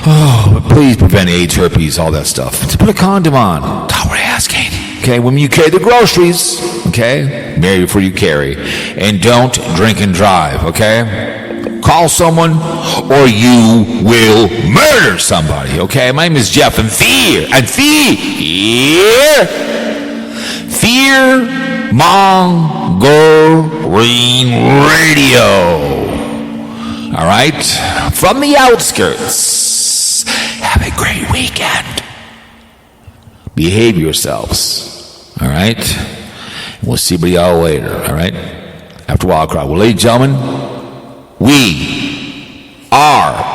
Oh, but please prevent AIDS, herpes, all that stuff. Just put a condom on. That's all we're asking. Okay, when you carry the groceries, okay, marry before you carry. And don't drink and drive, okay? Call someone or you will murder somebody, okay? My name is Jeff, and fear mongering radio. All right? From the outskirts. Have a great weekend. Behave yourselves. All right? We'll see y'all later. All right? After a while, crowd. Well, ladies and gentlemen, we are